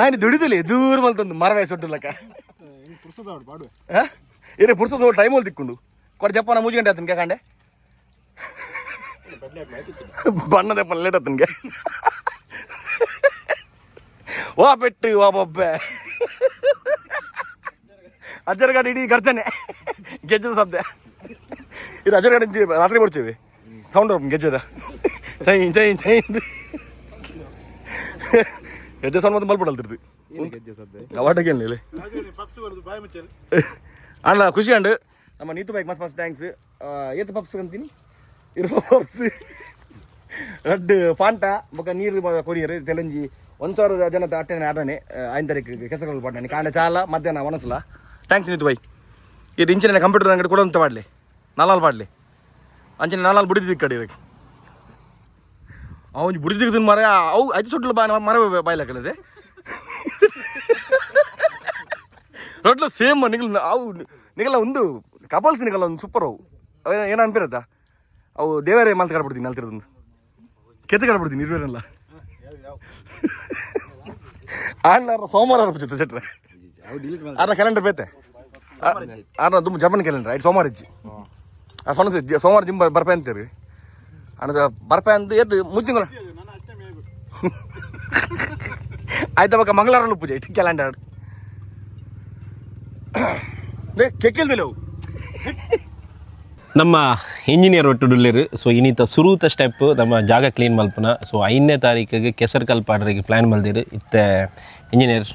ಆಯ್ತು ದುಡಿದಲ್ಲಿ ದೂರ ಮಲ್ತಂದು ಮರವಾಯಿ ಸೊಟ್ಟುಲಕ್ಕ ಏನೇ ಪುರ್ಸದ ಟೈಮ್ ಅಲ್ಲಿ ತಿಕ್ಕೊಂಡು ಕೊಡ ಜಪ್ಪನ 3 ಗಂಟೆ ಆತನ್ಗೆ ಕಾಂಡೆ ಬಣ್ಣದ ಲೇಟ್ ಆತನ್ಗೆ ವಾ ಪೆಟ್ಟು ವಾ ಬೊಬ್ಬೆ ಅಜ್ಜರ ಗಾಡಿ ಇಡೀ ಗರ್ಜನೆ ಗೆಜ್ಜದ ಶಬ್ದ ಇದು ಅಜ್ಜರ ಗಾಡಿ ರಾತ್ರಿ ಬರ್ತೀವಿ ಸೌಂಡ್ ಗೆಜ್ಜದ ಚೈ ಚೈ ಚೈ ಗೆಜ್ಜೆ ಸೌಂಡ್ ಮತ್ತೆ ಮಲ್ಪಡಲ್ತಿರ್ತಿ ಅವಾಟಕ್ಕೆ ಹೇಳಿ ಅಣ್ಣ ಖುಷಿ ಅಂಡು ನಮ್ಮ ನೀತು ಬೈಕ್ ಮಸ್ತ್ ಥ್ಯಾಂಕ್ಸ್ ಏತ್ ಪಪ್ಸ್ ಅಂತೀನಿ ಇರೋ ಪಪ್ಸ್ ರೆಡ್ ಫಾಂಟಾ ಬೊಕ್ಕ ನೀರು ಕೊರಿಯರ್ ತೆಲಂಜಿ 1,000 ಜನದ ಅಟ್ಟೆನೆ ಆಡಣೆ 5 ತಾರೀಕಿಗೆ ಕೆಸರಲ್ಲಿ ಪಾಡಣೆ ಕಾಂಡೆ ಚಾಲ ಮಧ್ಯಾಹ್ನ ಒಣಸಲ ಥ್ಯಾಂಕ್ಸ್ ನೀತು ಬೈ ಇದು ಇಂಚಿನ ಕಂಪ್ಯೂಟರ್ ಅಂಗಡಿ ಕೂಡ ಅಂತ ಮಾಡಲಿ 4 ಪಾಡಲಿ ಅಂಚಿನ 4 ಬುಡಿದು ಕಡೆ ಅವನು ಬುಡಿದಿದ್ದು ಮರ ಅವು 5 ಸುಟ್ಲು ಮರ ಬಾಯ್ಲಕ್ಕಲ್ಲದೆ ರೊಟ್ಲು ಸೇಮ್ ನಿಗಲ್ ಅವು ನಿಗಲ್ಲ ಒಂದು ಕಪಲ್ಸ್ ನಿಗಲ್ಲ ಒಂದು ಸೂಪರ್ ಅವು ಏನೋ ಅನ್ಪಿರತ್ತಾ ಅವು ದೇವರೇ ಮಲ್ತು ಕಡ್ಬಿಡ್ತೀನಿ ಅಲ್ತಿರೋದೊಂದು ಕೆತ್ತ ಕಡ್ಬಿಡ್ತೀನಿ ಇರುವೇನಲ್ಲ ಆಡ್ಲಾರ ಸೋಮವಾರ ಅರ್ಪಿಸುತ್ತೆ ಸೆಟ್ರೆ ಅರ್ಧ ಕ್ಯಾಲೆಂಡರ್ ಬೇತೆ ಅರ್ಧ ತುಂಬ ಜಪನ್ ಕ್ಯಾಲೆಂಡರ್ ಆಯ್ತು ಸೋಮವಾರ ಇಜ್ಜಿ ಆ ಸೊನ್ನ ಸೋಮವಾರ ಜಿಮ್ ಬರ್ಪೆ ಅಂತೀರಿ ಅಣ್ಣ ಬರ್ಪೆ ಅಂತ ಎದ್ದು ಮುಚ್ಚಿಂಗ ಆಯ್ತಾ ಬಕ್ಕ ಮಂಗಳವಾರ ಪೂಜೆ ಇಟ್ಟು ಕ್ಯಾಲೆಂಡರ್ ಕೆಕ್ಕಿಲ್ದಿಲ್ಲ ಅವು
ನಮ್ಮ ಇಂಜಿನಿಯರ್ ಒಟ್ಟುಡುಲ್ಲಿರು ಸೊ ಇನ್ನಿತ ಸುರೂತ ಸ್ಟೆಪ್ ನಮ್ಮ ಜಾಗ ಕ್ಲೀನ್ ಮಲ್ಪನ ಸೊ 5ನೇ ತಾರೀಕಿಗೆ ಕೆಸರು ಕಲ್ಪಾಡ್ರಿಗೆ ಪ್ಲ್ಯಾನ್ ಮಲ್ದಿರು ಇತ್ತೆ ಇಂಜಿನಿಯರ್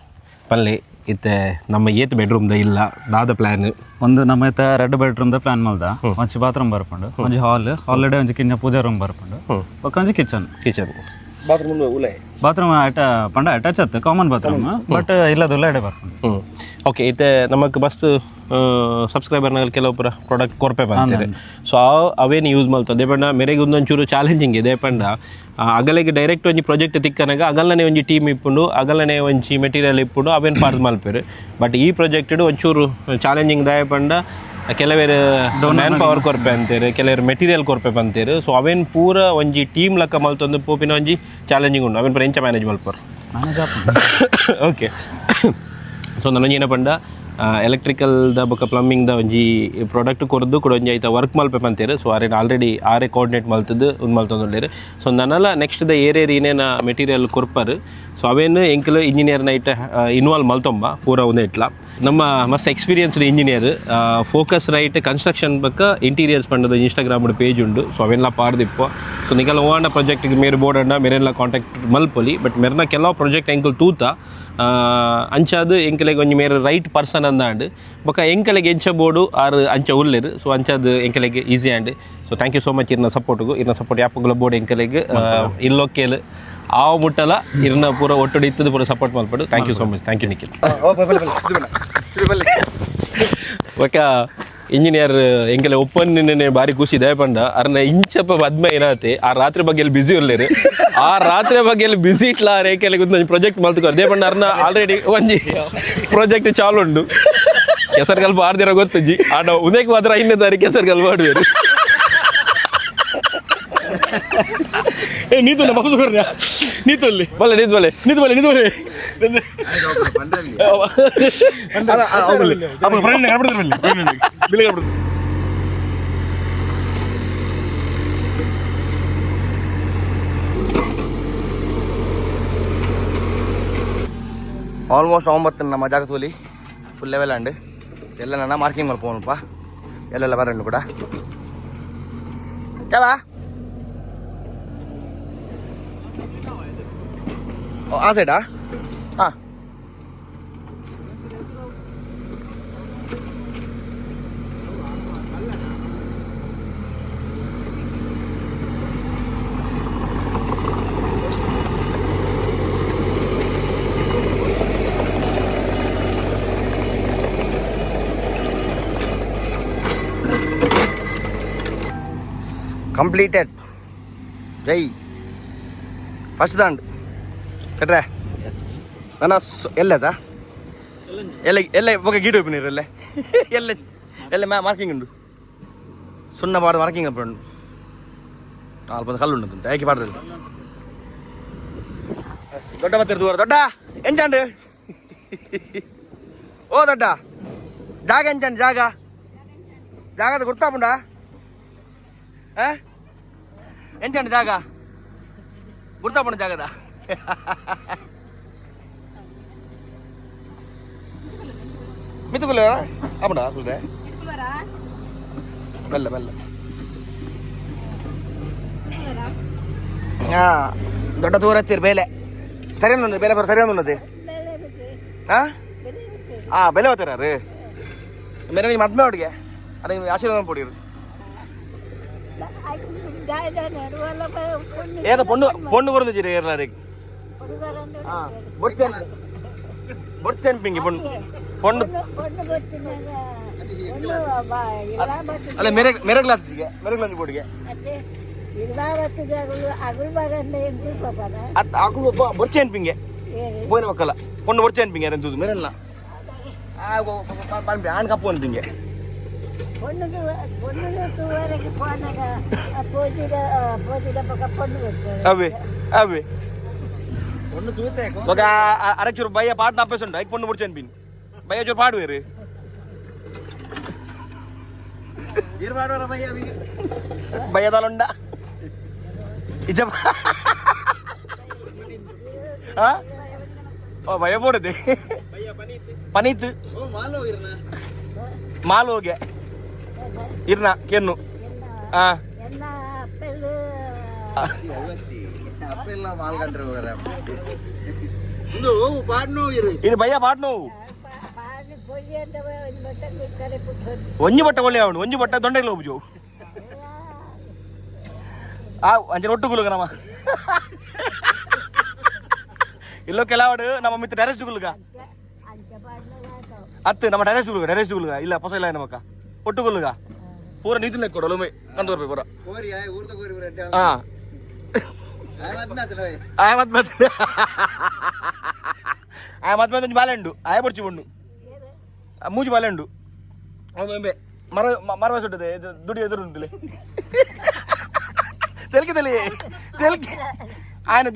ಪಲ್ಲೆ ಇತ್ತೆ ನಮ್ಮ ಏತ್ ಬೆಡ್ರೂಮ್ದ ಇಲ್ಲ ದಾದ ಪ್ಲ್ಯಾನ್
ಒಂದು ನಮ್ಮ ಇತ್ತ 2 ಬೆಡ್ರೂಮ್ದ ಪ್ಲ್ಯಾನ್ ಮಲ್ದ ಒಂಜಿ ಬಾತ್ರೂಮ್ ಬರ್ಪುಂಡು ಒಂಜಿ ಹಾಲ್ ಹಾಲ್ಡೆ ಒಂಜಿ ಕಿನ್ನ ಪೂಜಾ ರೂಮ್ ಬರ್ಪುಂಡು ಒಂಜಿ ಕಿಚನ್
ಬಾತ್ರೂಮ್ ಉಲೆ
ಬಾತ್ರೂಮ್ ಪಂಡ ಅಟ್ಯಾಚ್ ಆಯ್ತು ಕಾಮನ್ ಬಾತ್ರೂಮ್ ಬಟ್ ಇಲ್ಲದಲ್ಲ ಎಡೆ ಬರ್ಕೊಂಡು
ಓಕೆ ಇತ್ತೆ ನಮಗೆ ಬಸ್ ಸಬ್ಸ್ಕ್ರೈಬರ್ನಾಗ ಕೆಲವೊಬ್ಬರ ಪ್ರಾಡಕ್ಟ್ ಕೊರಪೆ ಬಂದಿದೆ ಸೊ ಅವೇನು ಯೂಸ್ ಮಾಡ್ತದೆ ಪಂಡ ಮೇರೆಗೆ ಒಂದೊಂಚೂರು ಚಾಲೆಂಜಿಂಗ್ ಇದೆ ಪಂಡ ಅಗಲಿಗೆ ಡೈರೆಕ್ಟ್ ಒಂಜಿ ಪ್ರಾಜೆಕ್ಟ್ ತಿಕ್ಕನಾಗ ಅಗಲನೇ ಒಂಜಿ ಟೀಮ್ ಇಪ್ಪುಂಡು ಅಗಲನೇ ಒಂಜಿ ಮೆಟೀರಿಯಲ್ ಇಪ್ಪುಂಡು ಅವೇನು ಪಾರ್ದು ಮಲ್ಪೇರು ಬಟ್ ಈ ಪ್ರಾಜೆಕ್ಟ್ ಒಂಚೂರು ಚಾಲೆಂಜಿಂಗ್ ದಾಯ ಪಂಡ ಕೆಲವೇರು ಮ್ಯಾನ್ ಪವರ್ ಕೊರಪೆ ಅಂತೀರು ಕೆಲವರು ಮೆಟೀರಿಯಲ್ ಕೊರಪೆ ಬಂತೀರು ಸೊ ಅವೇನು ಪೂರ ಒಂಜಿ ಟೀಮ್ ಲೆಕ್ಕ ಮಲ್ತೊಂದು ಪೋಪಿನ ಒಂಜಿ ಚಾಲೆಂಜಿಂಗ್ ಉಂಡು ಅವೇನು ಎಂಚ ಮ್ಯಾನೇಜ್ ಮಲ್ಪರು ಓಕೆ ಸೊ ನನಗೆ ಏನ ಪಂಡ ಎಲೆಕ್ಟ್ರಿಕಲ್ದ ಬೊಕ್ಕ ಪ್ಲಂಬಿಂಗ್ದ ಒಂಜಿ ಪ್ರಾಡಕ್ಟ್ ಕೊರದು ಕೂಡ ಒಂಜಿ ಐತ ವರ್ಕ್ ಮಲ್ಪೆ ಬಂತೀರು ಸೊ ಆರೇನು ಆಲ್ರೆಡಿ ಆರೇ ಕೋಆರ್ಡಿನೇಟ್ ಮಲ್ತದ್ದು ಒಂದು ಮಲ್ತೊಂದುಳ್ಳೇರು ಸೊ ನನ್ನೆಲ್ಲ ನೆಕ್ಸ್ಟ್ ಏರೇರು ಏನೇನು ಮೆಟೀರಿಯಲ್ ಕೊರ್ಪರು ಸೊ ಅವೇನು ಎಂಕಲು ಇಂಜಿನಿಯರ್ನ ಇಟ್ಟ ಇನ್ವಾಲ್ವ್ ಮಲ್ತೊಂಬ ಪೂರ ಒಂದೇ ಇಟ್ಲ ನಮ್ಮ ಮಸ್ತ್ experienced engineer focus right construction ಬಕ್ಕ ಇಂಟೀರಿಯರ್ಸ್ ಪಂಡದ ಇನ್ಸ್ಟಾಗ್ರಾಮ್ ಪೇಜ್ ಉಂಡು ಸೊ ಅವೆಲ್ಲ ಪಾಡ್ದಿಪ್ಪು ಸೊ ನಿಗಲ ಓಣ ಪ್ರಾಜೆಕ್ಟ್ಗೆ ಮೇರು ಬೋರ್ಡ್ ಅಣ್ಣ ಮೇರೆಲ್ಲ ಕಾಂಟ್ಯಾಕ್ಟ್ ಮಲ್ಪೊಲಿ ಬಟ್ ಮೇರ್ನ ಕೆಲವು ಪ್ರಾಜೆಕ್ಟ್ ಎಂಕಲ್ ತೂತ ಅಂಚಾದು ಎಂಕಲೆಗೆ ಒಂಜಿ ಮೇರೆ ರೈಟ್ ಪರ್ಸನ್ ಅಂದಾಂಡು ಬೊಕ್ಕ ಎಂಕಲೆಗೆ ಎಂಚ ಬೋರ್ಡು ಆರು ಅಂಚ ಉಳ್ಳೇರು ಸೊ ಅಂಚಾದು ಎಂಕಲೆಗೆ easy and so thank you so much ಇರ್ನ ಸಪೋರ್ಟ್ಗು ಇರ್ನ ಸಪೋರ್ಟ್ ಯಾಪಗಳ ಬೋರ್ಡ್ ಎಂಕಲೆಗೆ ಇಲ್ಲೊಕ್ಕೇಲು ಆವ ಮುಟ್ಟಲ ಇರ್ನ ಪೂರ ಒಟ್ಟೊಡಿ ಇತ್ತದು ಪೂರ ಸಪೋರ್ಟ್ ಮಲ್ಪಡು thank you so much thank you Nikhil ಬೊಕ್ಕ ಇಂಜಿನಿಯರ್ ಎಂಕೆಲ್ಲ ಒಪ್ಪನ್ನೇ ಬಾರಿ ಖುಷಿ ದಯಪಂಡ ಅರ್ನ ಇಂಚಪ್ಪ ಬದ್ಮ ಏನಾತೆ ಆ ರಾತ್ರಿ ಬಗ್ಗೆ ಬ್ಯುಸಿ ಉಳ್ಳೇರು ಆ ರಾತ್ರಿ ಬಗ್ಗೆ ಬ್ಯುಸಿ ಇಟ್ಲಾರೆ ಕೆಲ ಪ್ರಾಜೆಕ್ಟ್ ಮಲ್ತ್ಕೊಂಡು ದಯಪಂಡ ಅರ್ನ ಆಲ್ರೆಡಿ ಒಂಜಿ ಪ್ರಾಜೆಕ್ಟ್ ಚಾಲು ಉಂಡು ಕೆಸರ್ಗಲ್ಪ ಆಡ್ದಿರ ಗೊತ್ತಜ್ಜಿ ಆಡ ಉದಯಕ್ಕೆ ಮಾತ್ರ 5ನೇ ತಾರೀಕು ಕೆಸರ್ಗಲ್ಪ ಆಡುವರು
ನೀತು ವಾಪಸ್ ಕೊರ್ರ ನೀತಲ್ಲಿ
ಬಲ್ಲೆ ನೀತ್ ಬಲ್ಲೆ
ನೀತು ಬಲೆ ನೀತು ಬಲೆ ಆಲ್ಮೋಸ್ಟ್ 9 ನಮ್ಮ ಜಾಗದಲ್ಲಿ ಫುಲ್ ಲೆವೆಲ್ ಅಂಡ್ ಎಲ್ಲ ನನ್ನ ಮಾರ್ಕಿಂಗ್ ಮಾಡ್ಕೋಣಪ್ಪ ಎಲ್ಲೆಲ್ಲ ಬರಣ್ಣು ಕೂಡ ಯಾವ ಆ ಸೈಡಾ ಹಾಂ ಕಂಪ್ಲೀಟೆಡ್ ಜೈ ಫಸ್ಟ್ ದಾಂಡ್ ಕಟ್ರೆ ನನ್ನ ಎಲ್ಲದ ಎಲ್ಲ ఒక ಗೀಡು ಹೋಗ್ಬಿನಿರು ಎಲ್ಲ ಮಾರ್ಕಿಂಗ್ ಉಂಡು ಸುಣ್ಣ ಪಾಡ್ದು ಮಾರ್ಕಿಂಗ್ ಉಂಟು 4 ಕಲ್ಲು ಉಂಟು ಅಂತ ಯಾಕೆ ಪಾಡ್ದಲ್ಲಿ ದೊಡ್ಡ ಮತ್ತೆ ದೂರ ದೊಡ್ಡ ಎಂಚಂಡು ಓ ದೊಡ್ಡ ಜಾಗ ಎಂಚಂಡು ಜಾಗದ ಗುರ್ತಾಪುಂಡ ಎಂಚಂಡು ಜಾಗ ಗುರ್ತಾಪುಂಡ ಜಾಗದ ಮಿತ್ತುಕುಲ್ಲ ಆಪುಂಡ ಕುಲ್ರೆ ಮೆಲ್ಲ ಮೆಲ್ಲ ದೊಡ್ಡ ದೂರ ಎತ್ತೀರಿ ಬೇಲೆ ಸರಿ ಉಂಟು ಬೇಲೆ ಬರೋ ಸರಿ ಉನ್ನತಿ ಬೆಲೆ ಹೋಗ್ತಾರ ಮೇರೆ ನಿಮ್ಮ ಮದ್ಮೆ ಹುಡುಗೆ ಅದೇ ಆಶೀರ್ವಾದ ಪೊಡಿರು ಏನ ಪೊಣ್ಣು ಕೊರಂದಿದ್ದೀರಿ ಏರ್ಲಾರಿಗೆ ಬೊಡ್ತೇನೆ ಪಿಂಗಿ ಪೊಣ್ಣು ಅಲ್ಲ ಮೇರೆ ಗ್ಲಾಸಿಗೆ ಬೋಡಿಗೆ ಆಕಳು ಬೊಡ್ಚೇನ್ ಪಿಂಗೆ ಬೋಯ್ನ ಮಕ್ಕಳ ಪೊಣ್ಣು ಬೊಡ್ಚೇನ್ ಪಿಂಗೆ ಎಂತದ್ದು ಮೇರೆಲ್ಲ ಆಣ್ ಕಪ್ಪು ಅನ್ಪಿಂಗೆ అవే అవే ఒక అరచూరు భయ్య పాట నాపేస్తుండ ఐదు పొన్ను ముడిచాను పిన్ భయ్య చూరు పాడు వేరు భయ్య తాలుండా ఇచ్చ ఓ భయ్య పోడది పనీత్ ಮಾಲ್ ಹೋಗೆ ಇರ್ನ ಕೆನ್ನು ఇది భయ్యా పాట నువ్వు ಒಂಜಿ ಬಟ್ಟ ಒಳ್ಳೆ ಅವನು ಒಂಜಿ ಬಟ್ಟ ದೊಂಡೆಗೆ ಹೋಗ್ಜು ಅಂಚೆ ಒಟ್ಟು ಗುಲುಗ ನಮ್ಮ ಇಲ್ಲೋ ಕೆಲವಾಡು ನಮ್ಮ ಮಿತ್ರ ಟೆರೆಸ್ ಜುಗುಲ್ಗ ಅತ್ತು ನಮ್ಮ ಟೆರೆಸ್ ಜುಗುಲ್ಗ ಇಲ್ಲ ಹೊಸ ಇಲ್ಲ ನಮ್ಮಕ್ಕ ಒಟ್ಟುಗುಲ್ಗ ಪೂರ ನೀತಿ ಲೆಕ್ಕ ಒಮ್ಮೆ ಕಂದು ಬರ್ಬೇಕು ಪೂರ ಹಾ ಮತ್ತೆ ಬಾಲೆಂಡು ಆಯ ಪಡಿಸಿ ಬಣ್ಣು ಮೂಜಿ ಬಾಲೆಂಡು ಮರ ಮರವ ಸುಟ್ಟದೆ ದುಡಿ ಎದುರುಂಟಲೆ ತೆಲ್ಕಿದಲ್ಲಿ ఆయన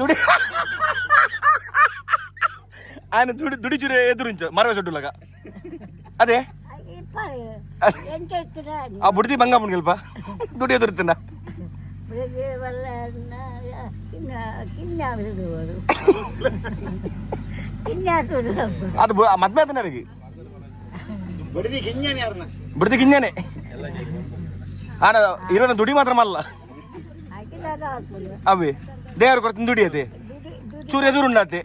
దుడి చూరే ఎదురుంచు మరవ చెట్టులాగా అదే ఆ బుడిది బంగా గెలుపా దుడి ఎదురుతుందా అది మద్మేతనారికి బుడిది గింజనే ఆడ ఇరవై దుడి మాత్రం మళ్ళా అవి ದೇವ್ರ ಕೊಡ್ತೀನಿ ದುಡಿಯತೆ ಚೂರು ಎದುರುಂಡತೆ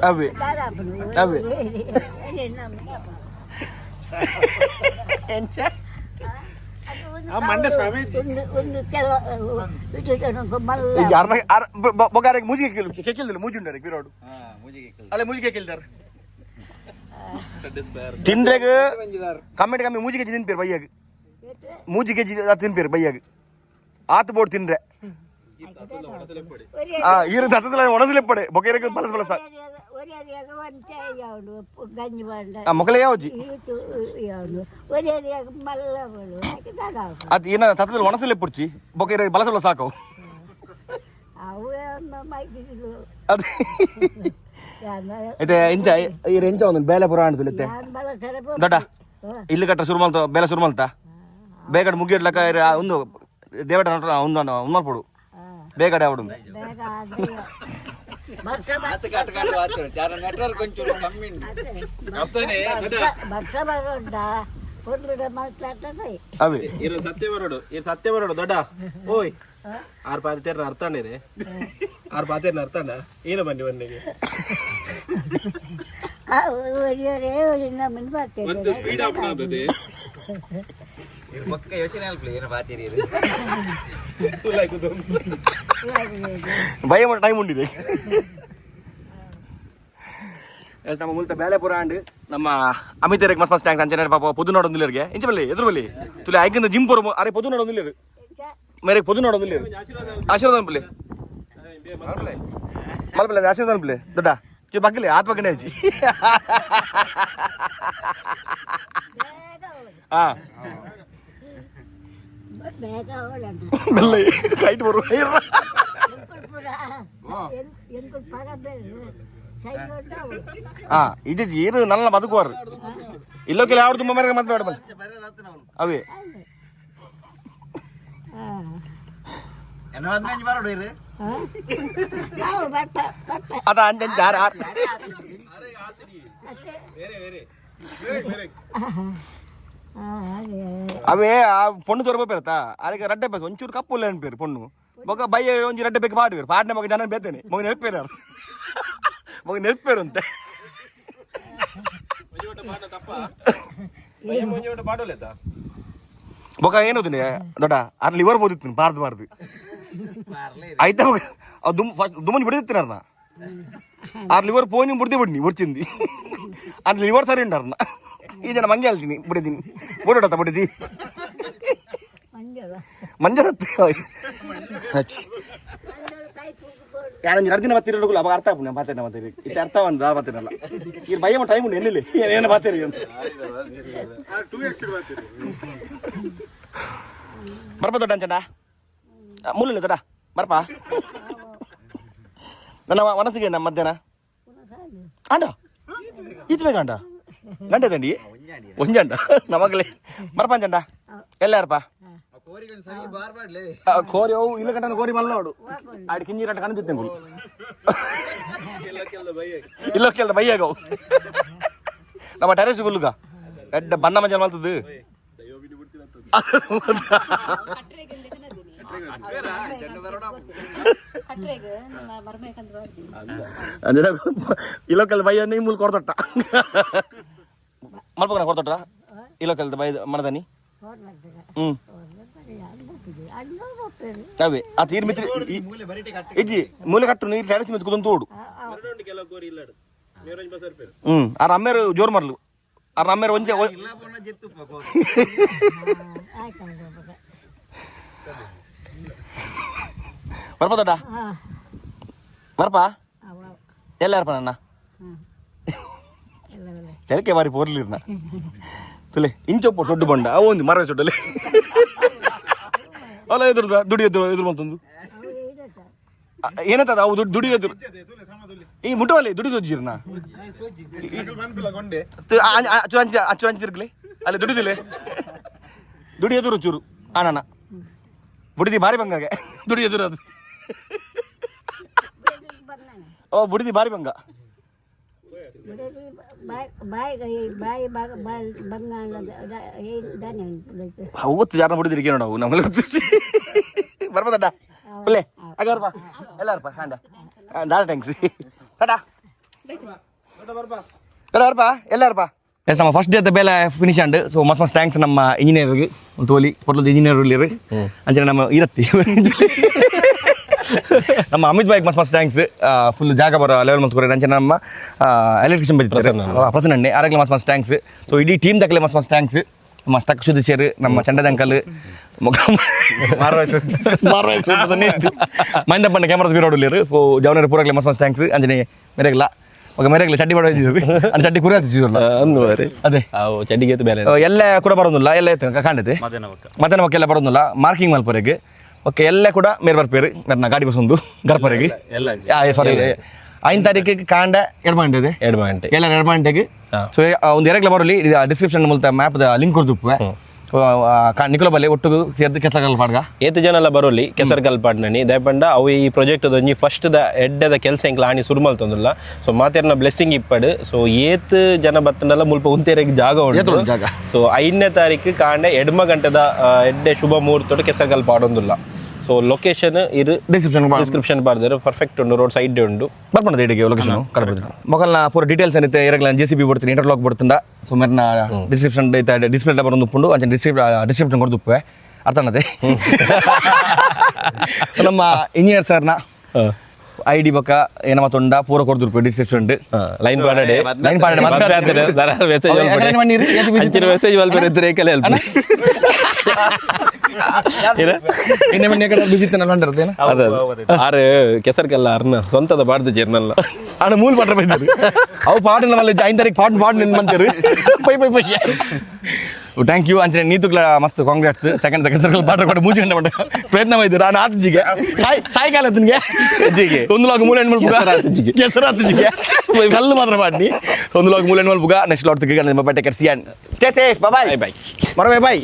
ಅವಿ ಅವಿ బొగారికి మూజికి కెక్కిల్దారు మూజి ఉండారు వీరాడు అలా మూజికి కెక్కిల్దారు తిండ్రేగు కమ్మెంట్ కమ్మి మూజికి తినిపారు బయ్యాకి ಮೂಜಿಗೆ ತಿನ್ಪೇರು ಬೈಯಾಗ ಆತು ಬೋರ್ಡ್ ತಿನ್ರೆ ಈರ ಹತ್ತದ ಒಣಸಲೆಪ್ಪಡೆ ಬೊಕೇರಕ್ಕೆ ಬಲಸ ಬಲಸ ಮೊಕಲೆ ಯಾವಜಿ ಅದು ಏನ ಹತ್ತದಲ್ಲಿ ಒಣಸಲೆಪ್ಪುಡ್ಚಿ ಬೊಕೇರ ಬಲಸ ಬಲಸ ಸಾಕವು ಅದು అయితే ఎంచా ఈ రెంచా ఉంది బేల పురాణదులైతే దొడ్డ ఇల్లు కట్ట సురుమల్తో బేల సురుమల్తా ಬೇಗಡೆ ಮುಗಿಡ್ಲಕ್ಕ ಒಂದು ದೇವಡ ಉನ್ನಪಡು ಬೇಗಡೆ ಅವಡು అవి
సత్యవరుడు దొడ్డ ఓయ్ 6 10 ಅರ್ಥಾಂಡೆ ರೀ 6 10 ಅರ್ಥಾಂಡ ಏನು ಬಂದಿ ಬಂದಿಗೆ ಒಂದು ಸ್ಪೀಡ್ ಅಪ್ ಆಗ್ತದೆ
ಪಕ್ಕ ಯೋಚನೆ ಅಲ್ಪ್ಲಿ ಏನು ಬಾತಿರಿ ಇದು
ಭಯ ಟೈಮ್ ಉಂಡಿದೆ ನಮ್ಮ ಮೂಲತ ಬೇಲೆಪುರ ಅಂಡ್ ನಮ್ಮ ಅಮಿತರಿಗೆ ಮಸ್ತ್ ಮಸ್ತ್ ಟ್ಯಾಂಕ್ಸ್ ಅಂಚನೆ ಪಾಪ ಪೊದು ನೋಡೊಂದಿಲ್ಲರಿಗೆ ಇಂಚ ಬಲ್ಲಿ ಎದುರು ಬಲ್ಲಿ ತುಲೆ ಐಕಿಂದ ಜಿಮ್ ಪುರ ಅರೆ ಪೊದು ನೋಡೊಂದಿಲ್ಲರು ಮೇರೆ ಪೊದು ನೋಡೊಂದಿಲ್ಲರು ಆಶೀರ್ವಾದ ಬಲ್ಲಿ ಮಲ್ಪಲೆ ಆಶೀರ್ವಾದ ಬಲ್ಲಿ ದೊಡ್ಡ ಚು ಬಗ್ಗಲಿ ಆತ್ ಬಗ್ಗನೆ ಹಚ್ಚಿ ಹಾ ಮೆಲ್ಲ ಸೈಟ್ ಬರುವ ಇದು ಏನು ನನ್ನ ಬದುಕುವಾರು ಇಲ್ಲೋಕೆ ಯಾವ್ದು ತುಂಬ ಮೇರೆ ಮತ್ತೆ ಬೇಡ ಅವೇ ಅದ ಅಂಜಂಜ అవే ఆ పొన్ను దొరక పెడతా అదే రెడ్డ పేరు కొంచెం కప్పులు అని పేరు పొన్ను ఒక బయ్య కొంచెం రెడ్డ పెక్కి పాడు పేరు పాడిన ఒక జనం పెద్దనే మొగ నెరిపారు మొగ నెరిపారు అంతే ఒక ಏನవుతుంది ದೊಡ್ಡ ಅದ್ರ ಲಿವರ್ ಬೋದಿತ್ತು ಬಾರ್ದು అయితే దుమ్మని బిడితిన్నారు నా ఆ లివర్ పోని బుడితే పడింది వచ్చింది అది లివర్ సరి ఉంటారు నా ಈ ಜನ ಮಂಗೆ ಹೇಳ್ತೀನಿ ಬಿಡಿದೀನಿ ಬೋಡೋಟ ಬಿಡಿದಿ ಮಂಜರ ಯಾರಂಜಿ ಅರ್ದಿನ ಬತ್ತಿರಲ್ಲ ಅವಾಗ ಅರ್ಥ ಆಗ್ಬಿಡಿ ಬಾತೇನ ಬಾತೀರಿ ಇಷ್ಟು ಅರ್ಥ ಒಂದು ಬಾತೀರಲ್ಲ ಈ ಭಯ ಟೈಮ್ ಉಂಟು ಎಲ್ಲಿ ಏನು ಬಾತೀರಿ ಬರ್ಪ ದೊಡ್ಡ ಅಂಚನ ಮುಳ್ಳಿಲ್ಲ ದೊಡ್ಡ ಬರ್ಪ ನನ್ನ ಮನಸ್ಸಿಗೆ ನಮ್ಮ ಮಧ್ಯಾಹ್ನ ಅಂಡ ಈತ ಬೇಕಂಡ ಗಂಟೆದಂಡಿ ಒಂಜಂಡ ನಮಗಲೇ ಬರ್ಪಂಚಂಡ ಎಲ್ಲಾರಪ್ಪ ಕೋರಿ ಅವು ಇಲ್ಲ ಕಟ್ಟನ ಕೋರಿ ಮಲ್ಲ ನೋಡು ಆಡಿ ಕಿಂಜಿ ರಟ್ಟ ಕಾಣ್ತಿತ್ತೆ ಇಲ್ಲೋಕೆಲ್ದ ಬೈಯಾಗವು ನಮ್ಮ ಟೆರೆಸ್ ಗುಲ್ಗ ಎಡ್ಡ ಬಣ್ಣ ಮಂಜಲ್ ಮಲ್ತದ್ದು ಇಲ್ಲೋಕೆಲ್ದ ಬೈಯ ನೀ ಮೂಲ ಕೊಡ್ತೊಟ್ಟ ಮಲ್ಪಗನ ಕೊಡ್ತೊಟ್ಟ ಇಲ್ಲೋಕೆಲ್ದ ಬೈ ಮನದನಿ ಅವೇ ಆ ತೀರ್ ಮಿತ್ರ ಇಜ್ಜಿ ಮೂಲೆ ಕಟ್ಟು ನೀರು ಟೆರೆಸ್ ಮಿತ್ ಕುದಂತ ತೋಡು ಆ ರಮ್ಮೇರು ಜೋರು ಮರ್ಲು ಆ ರಮ್ಮೇರು ಒಂಚೆ ಬರ್ಪ ದೊಡ್ಡ ಬರ್ಪ ಎಲ್ಲ ಇರ್ಪ ನನ್ನ ತೆಲಕೆ ಬಾರಿ ಪೋರ್ಲಿರ್ನ ತುಲೆ ಇಂಚೊಪ್ಪ ದೊಡ್ಡ ಬಂಡ ಅವ ಒಂದು ಮರ ಚೊಡ್ಡಲೆ ಅಲ್ಲ ಎದುರು ದುಡಿ ಎದುರು ಮತ್ತೊಂದು ಏನಂತದ ಅವು ದುಡಿ ಎದುರು ಈ ಮುಟ್ಟವಲ್ಲಿ ದುಡಿ ದೊಜ್ಜಿರ್ನ ಅಚ್ಚು ಹಂಚಿರ್ಗಲಿ ಅಲ್ಲಿ ದುಡಿದಿಲ್ಲ ದುಡಿ ಎದುರು ಚೂರು ಅಣ್ಣ ಬುಡಿದಿ ಭಾರಿ ಬಂಗಾಗೆ ದುಡಿ ಎದುರು ಅದು ಓ ಬುಡಿದಿ ಭಾರಿ ಬಂಗ ಅವತ್ತು ಯಾರನ್ನ ಬುಡಿದಿರಿಕೆ ನೋಡವು ನಮ್ಮಲ್ಲಿ ಗೊತ್ತಿಸಿ ಬರ್ಬೋದಡ್ಡ ಒಳ್ಳೆ ಆಗ ಬರ್ಬ ಎಲ್ಲ ಬರ್ಪ ಹಾಂಡ ದಾದ ಟ್ಯಾಂಕ್ಸ್ ಟಾಟಾ ಬರ್ಪ ಎಲ್ಲ ಬರ್ಪ ಎಸ್ ನಮ್ಮ ಫಸ್ಟ್ ಡೇ ಅದ ಬೇಲೆ ಫಿನಿಶ್ ಆಂಡ್ ಸೊ ಮಸ್ತ್ ಥ್ಯಾಂಕ್ಸ್ ನಮ್ಮ ಇಂಜಿನಿಯರ್ಗೆ ಒಂದು ತೋಲಿ ಪೊರ್ಲದ ಇಂಜಿನಿಯರ್ ಇಲ್ಲಿರು ಅಂಚೆ ನಮ್ಮ ಇರತ್ತಿ ನಮ್ಮ ಅಮಿತ್ ಬಾಯ್ಗೆ ಮಸ್ತ್ ಥ್ಯಾಂಕ್ಸ್ ಫುಲ್ ಜಾಗ ಬರೋ ಲೆವೆಲ್ ಮತ್ತು ಅಂಚೆ ನಮ್ಮ ಎಲೆಕ್ಟ್ರಿಷಿಯನ್ ಬಂದಿದ್ದಾರೆ ಪ್ರಸನ್ನ ಆರಾಗ್ಲೆ ಮಸ್ತ್ ಥ್ಯಾಂಕ್ಸ್ ಸೊ ಇಡೀ ಟೀಮ್ ದಕ್ಕಲೆ ಮಸ್ತ್ ಥ್ಯಾಂಕ್ಸ್ ನಮ್ಮ ಸ್ಟಕ್ ಸುದೀಶರ್ ನಮ್ಮ ಚಂಡದ ಅಂಕಲ್ ಮಂದಪ್ಪನ ಕ್ಯಾಮ್ರಾದ ಬೀರೋಡ್ಲಿರು ಜವನರ ಪೂರಾಗ್ಲೆ ಮಸ್ತ್ ಥ್ಯಾಂಕ್ಸ್ ಅಂಜನೆ ಮೇರೆಗ್ಲ ಮೇರೆಗ್ಲ ಚಡ್ಡಿ ಮಾಡೋದಿದ್ರು ಅದು ಚಡ್ಡಿ ಕುರಿ ಹಚ್ಚಿದ್ರಲ್ಲ ಅದೇ
ಚಡ್ಡಿಗೆ ಬೇರೆ
ಎಲ್ಲ ಕೂಡ ಬರೋದಿಲ್ಲ ಎಲ್ಲ ಐತೆ ಕಾಣತೆ ಮಧ್ಯಾಹ್ನ ಎಲ್ಲ ಬರೋದಿಲ್ಲ ಮಾರ್ಕಿಂಗ್ ಮಲ್ಪರೆಗೆ ಓಕೆ ಎಲ್ಲ ಕೂಡ ಮೇರೆ ಬರ್ಪೇರು ಮೇರೆ ಗಾಡಿ ಬಸ್ಸೊಂದು ಗರ್ಪರೆಗೆ ಸಾರಿ 5 ತಾರೀಕಿಗೆ ಕಾಂಡ 2 ಗಂಟೆ ಎಲ್ಲ 2 ಗಂಟೆಗೆ ಸೊ ಒಂದು ಎರಗಲ ಬರಲಿ ಡಿಸ್ಕ್ರಿಪ್ಷನ್ ಮೂಲಕ ಮ್ಯಾಪ್ದ ಲಿಂಕ್ ಕೊಡ್ದುಪ್ಪೆ ನಿಖಲಬಲ್ಲಿ ಒಟ್ಟು ಸೇರ್ದು ಕೆಸರಗಲ್ ಪಾಡ್ಗ
ಏತು ಜನ ಎಲ್ಲ ಬರೋಲಿ ಕೆಸರಗಲ್ ಪಾಡ್ನನಿ ದಯಪಂಡ ಅವು ಈ ಪ್ರಾಜೆಕ್ಟ್ ಒಂಜಿ ಫಸ್ಟ್ ದ ಎಡ್ಡದ ಕೆಲಸ ಎಂಕ್ಲ ಆಣಿ ಸುರುಮಲ್ ತಂದಿಲ್ಲ ಸೊ ಮಾತೇರ್ನ ಬ್ಲೆಸ್ಸಿಂಗ್ ಇಪ್ಪಡು ಸೊ ಏತ್ ಜನ ಬತ್ತನಲ್ಲ ಮುಲ್ಪ ಉಂತೇರಿಗೆ ಜಾಗ ಉಂಟು ಸೊ 5ನೇ ತಾರೀಕು ಕಾಂಡೆ 2 ಗಂಟೆದ ಎಡ್ಡೆ ಶುಭ ಮುಹೂರ್ತೋಡು ಕೆಸರಗಲ್ ಪಾಡೊಂದಿಲ್ಲ ಸೊ ಲೊಕೇಶನ್ ಇದು ಡಿಸ್ಕ್ರಿಪ್ಷನ್ ಬರ್ದಿರು ಪರ್ಫೆಕ್ಟ್ ಉಂಡು ರೋಡ್ ಸೈಡ್ ಉಂಡು
ಬರ್ಪಂಡ ಇಡಿಗೆ ಲೊಕೇಶನ್ ಕಡಬ ಮೊಗಲ್ನ ಪೂರ ಡೀಟೇಲ್ಸ್ ಏನಿತ್ತೆ ಎರಗಲ JCB ಬಿಡ್ತೀನಿ ಇಂಟರ್ಲಾಕ್ ಬಿಡ್ತಿಂದ ಸೊ ಮೇರ್ನ ಡಿಸ್ಕ್ರಿಪ್ಷನ್ ಐತೆ ಡಿಸ್ಪ್ಲೇ ಬರೋದು ಉಪ್ಪುಂಡು ಅಂಚೆ ಡಿಸ್ಕ್ರಿಪ್ಷನ್ ಕೊಡ್ದುಪ್ಪೆ ಅರ್ಥ ಅನ್ನದೆ ನಮ್ಮ ಇಂಜಿನಿಯರ್ ಸರ್ನ ID ಬೊಕ್ಕ ಏನ ಮತ್ತೊಂಡ ಪೂರ ಕೊಡ್ದುಪ್ಪೆ ಡಿಸ್ಕ್ರಿಪ್ಷನ್
ಲೈನ್ ಪಾಡಡೆ ಮೆಸೇಜ್ ಬಲ್ಪೆ ಇದ್ರೆ ಕಲೆ ಅಲ್ಪ ಆರು ಕೆಸರ್ಗೆಲ್ಲ ಅರ್ನ ಸ್ವಂತದ ಪಾಡ್ದು ಜರ್ನಲ್ಲ
ಅಣ್ಣ ಮೂಲ ಪಾಟ್ರ ಬೈತಾರೆ ಅವು ಪಾಡಿನ ಮಲ್ಲ 5 ತಾರೀಕು ಪಾಡ್ ನಿನ್ಮಂತರು ಪೈ ಥ್ಯಾಂಕ್ ಯು ಅಂಚನೆ ನೀತುಗ್ಲ ಮಸ್ತ್ ಕಾಂಗ್ರಾಟ್ಸ್ ಸೆಕೆಂಡ್ ಕೆಸರ್ಗಲ್ ಪಾಟ್ರ ಕೊಟ್ಟು ಮೂಜಿ ಗಂಟೆ ಮಟ್ಟ ಪ್ರಯತ್ನ ಮಾಡಿದ್ರು ನಾನು ಆತಜಿಗೆ ಸಾಯಂಕಾಲ ಅತನಿಗೆ ಅಜ್ಜಿಗೆ ಒಂದು ಲಾಗ್ ಮೂಲೆ ಹೆಣ್ಮಲ್ಪುಗ ಕೆಸರಾತಜಿಗೆ ಕಲ್ಲು ಮಾತ್ರ ಮಾಡಿ ಒಂದು ಲಾಗ್ ಮೂಲೆ ಹೆಣ್ಮಲ್ಪುಗ ನೆಕ್ಸ್ಟ್ ಲಾಟ್ ತೆಗಿ ನಮ್ಮ ಬಟ್ಟೆ ಕರ್ಸಿ ಸ್ಟೇ ಸೇಫ್ ಬಾಯ್ ಬಾಯ್ ಮರವೇ ಬಾಯ್